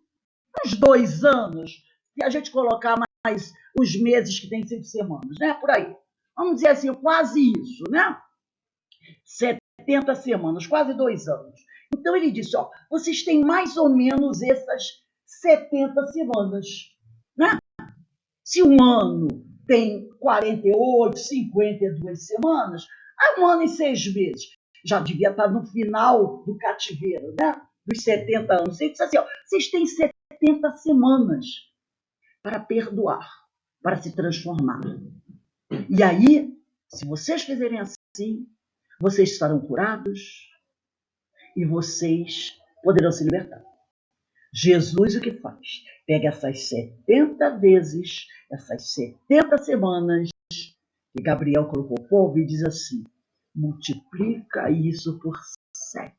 Speaker 1: uns 2 anos, se a gente colocar mais os meses que tem 5 semanas, né? Por aí. Vamos dizer assim, quase isso, né? 70 semanas, quase 2 anos. Então ele disse, ó, vocês têm mais ou menos essas 70 semanas, né? Se um ano tem 48, 52 semanas, há 1 ano e 6 meses. Já devia estar no final do cativeiro, né? Dos 70 anos. Ele disse assim, ó, vocês têm 70 semanas para perdoar, para se transformar. E aí, se vocês fizerem assim, vocês estarão curados e vocês poderão se libertar. Jesus o que faz? Pega essas 70 vezes, essas 70 semanas que Gabriel colocou o povo e diz assim, multiplica isso por 7.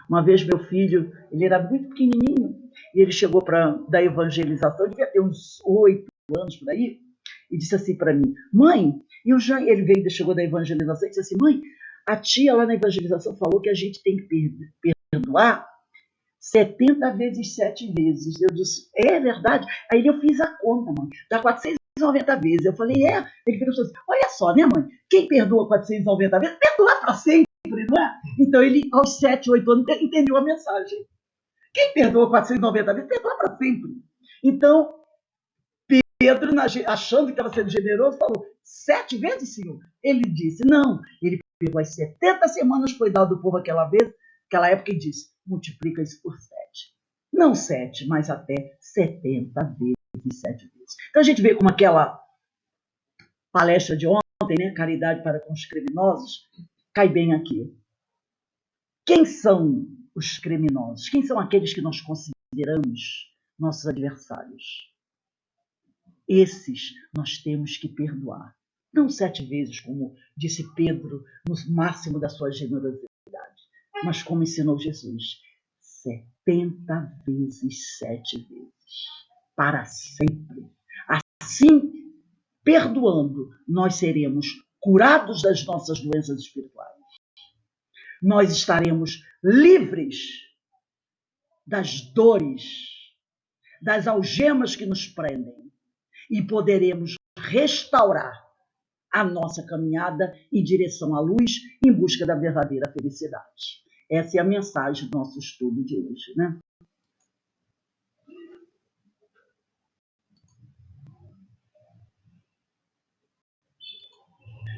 Speaker 1: Uma vez meu filho, ele era muito pequenininho, e ele chegou para dar evangelização, devia ter uns 8 anos por aí, e disse assim para mim, mãe, ele veio, chegou da evangelização e disse assim, mãe, a tia lá na evangelização falou que a gente tem que perdoar 70 vezes 7 vezes. Eu disse, é verdade? Aí eu fiz a conta, mãe, dá 490 vezes. Eu falei, é? Ele perguntou assim, olha só, né, mãe? Quem perdoa 490 vezes, perdoa para sempre, não é? Então ele, aos 7, 8 anos, entendeu a mensagem. Quem perdoa 490 vezes, perdoa para sempre. Então, Pedro, achando que estava sendo generoso, falou, 7 vezes, senhor? Ele disse, não. Ele pegou as 70 semanas que foi dado do povo aquela época, e disse, multiplica isso por 7. Não 7, mas até 70 vezes 7 vezes. Então a gente vê como aquela palestra de ontem, né, caridade para com os criminosos, cai bem aqui. Quem são os criminosos? Quem são aqueles que nós consideramos nossos adversários? Esses nós temos que perdoar. Não 7 vezes, como disse Pedro, no máximo da sua generosidade, mas como ensinou Jesus, 70 vezes 7 vezes, para sempre. Assim, perdoando, nós seremos curados das nossas doenças espirituais. Nós estaremos livres das dores, das algemas que nos prendem e poderemos restaurar a nossa caminhada em direção à luz, em busca da verdadeira felicidade. Essa é a mensagem do nosso estudo de hoje, né?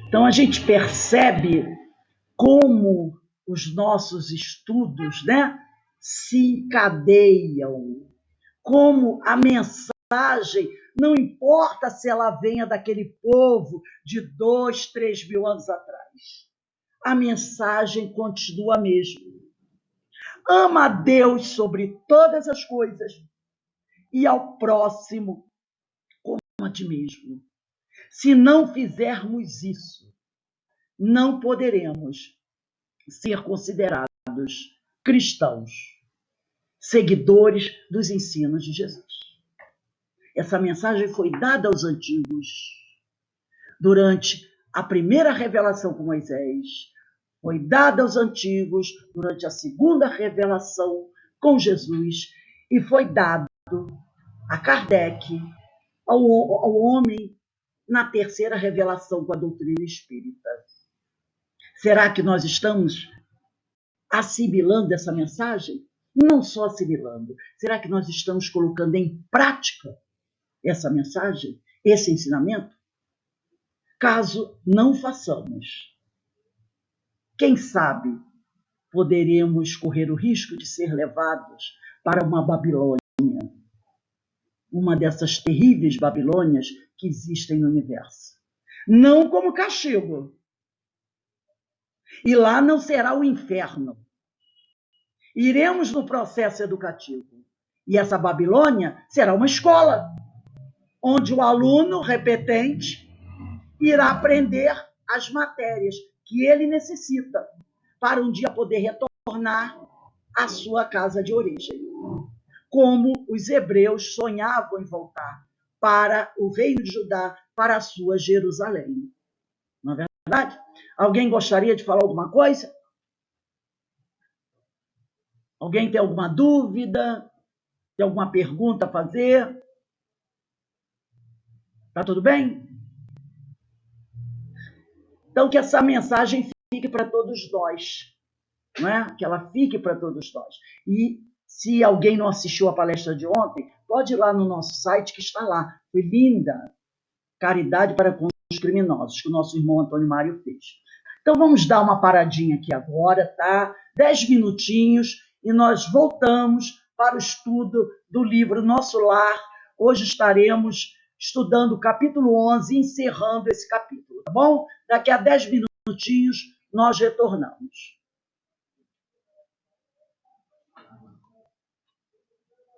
Speaker 1: Então a gente percebe como os nossos estudos, né, se encadeiam, como a mensagem, não importa se ela venha daquele povo de 2, 3 mil anos atrás, a mensagem continua a mesma. Ama a Deus sobre todas as coisas e ao próximo como a ti mesmo. Se não fizermos isso, não poderemos ser considerados cristãos, seguidores dos ensinos de Jesus. Essa mensagem foi dada aos antigos durante A primeira revelação com Moisés foi dada aos antigos durante a segunda revelação com Jesus e foi dado a Kardec, ao homem, na terceira revelação com a doutrina espírita. Será que nós estamos assimilando essa mensagem? Não só assimilando. Será que nós estamos colocando em prática essa mensagem, esse ensinamento? Caso não façamos, quem sabe poderemos correr o risco de ser levados para uma Babilônia, uma dessas terríveis Babilônias que existem no universo. Não como castigo. E lá não será o inferno. Iremos no processo educativo. E essa Babilônia será uma escola, onde o aluno repetente irá aprender as matérias que ele necessita para um dia poder retornar à sua casa de origem. Como os hebreus sonhavam em voltar para o reino de Judá, para a sua Jerusalém. Não é verdade? Alguém gostaria de falar alguma coisa? Alguém tem alguma dúvida? Tem alguma pergunta a fazer? Tá tudo bem? Então, que essa mensagem fique para todos nós, não é? Que ela fique para todos nós. E se alguém não assistiu a palestra de ontem, pode ir lá no nosso site que está lá. Foi linda. Caridade para com os criminosos, que o nosso irmão Antônio Mário fez. Então, vamos dar uma paradinha aqui agora, tá? 10 minutinhos e nós voltamos para o estudo do livro Nosso Lar. Hoje estaremos estudando o capítulo 11, encerrando esse capítulo, tá bom? Daqui a 10 minutinhos nós retornamos.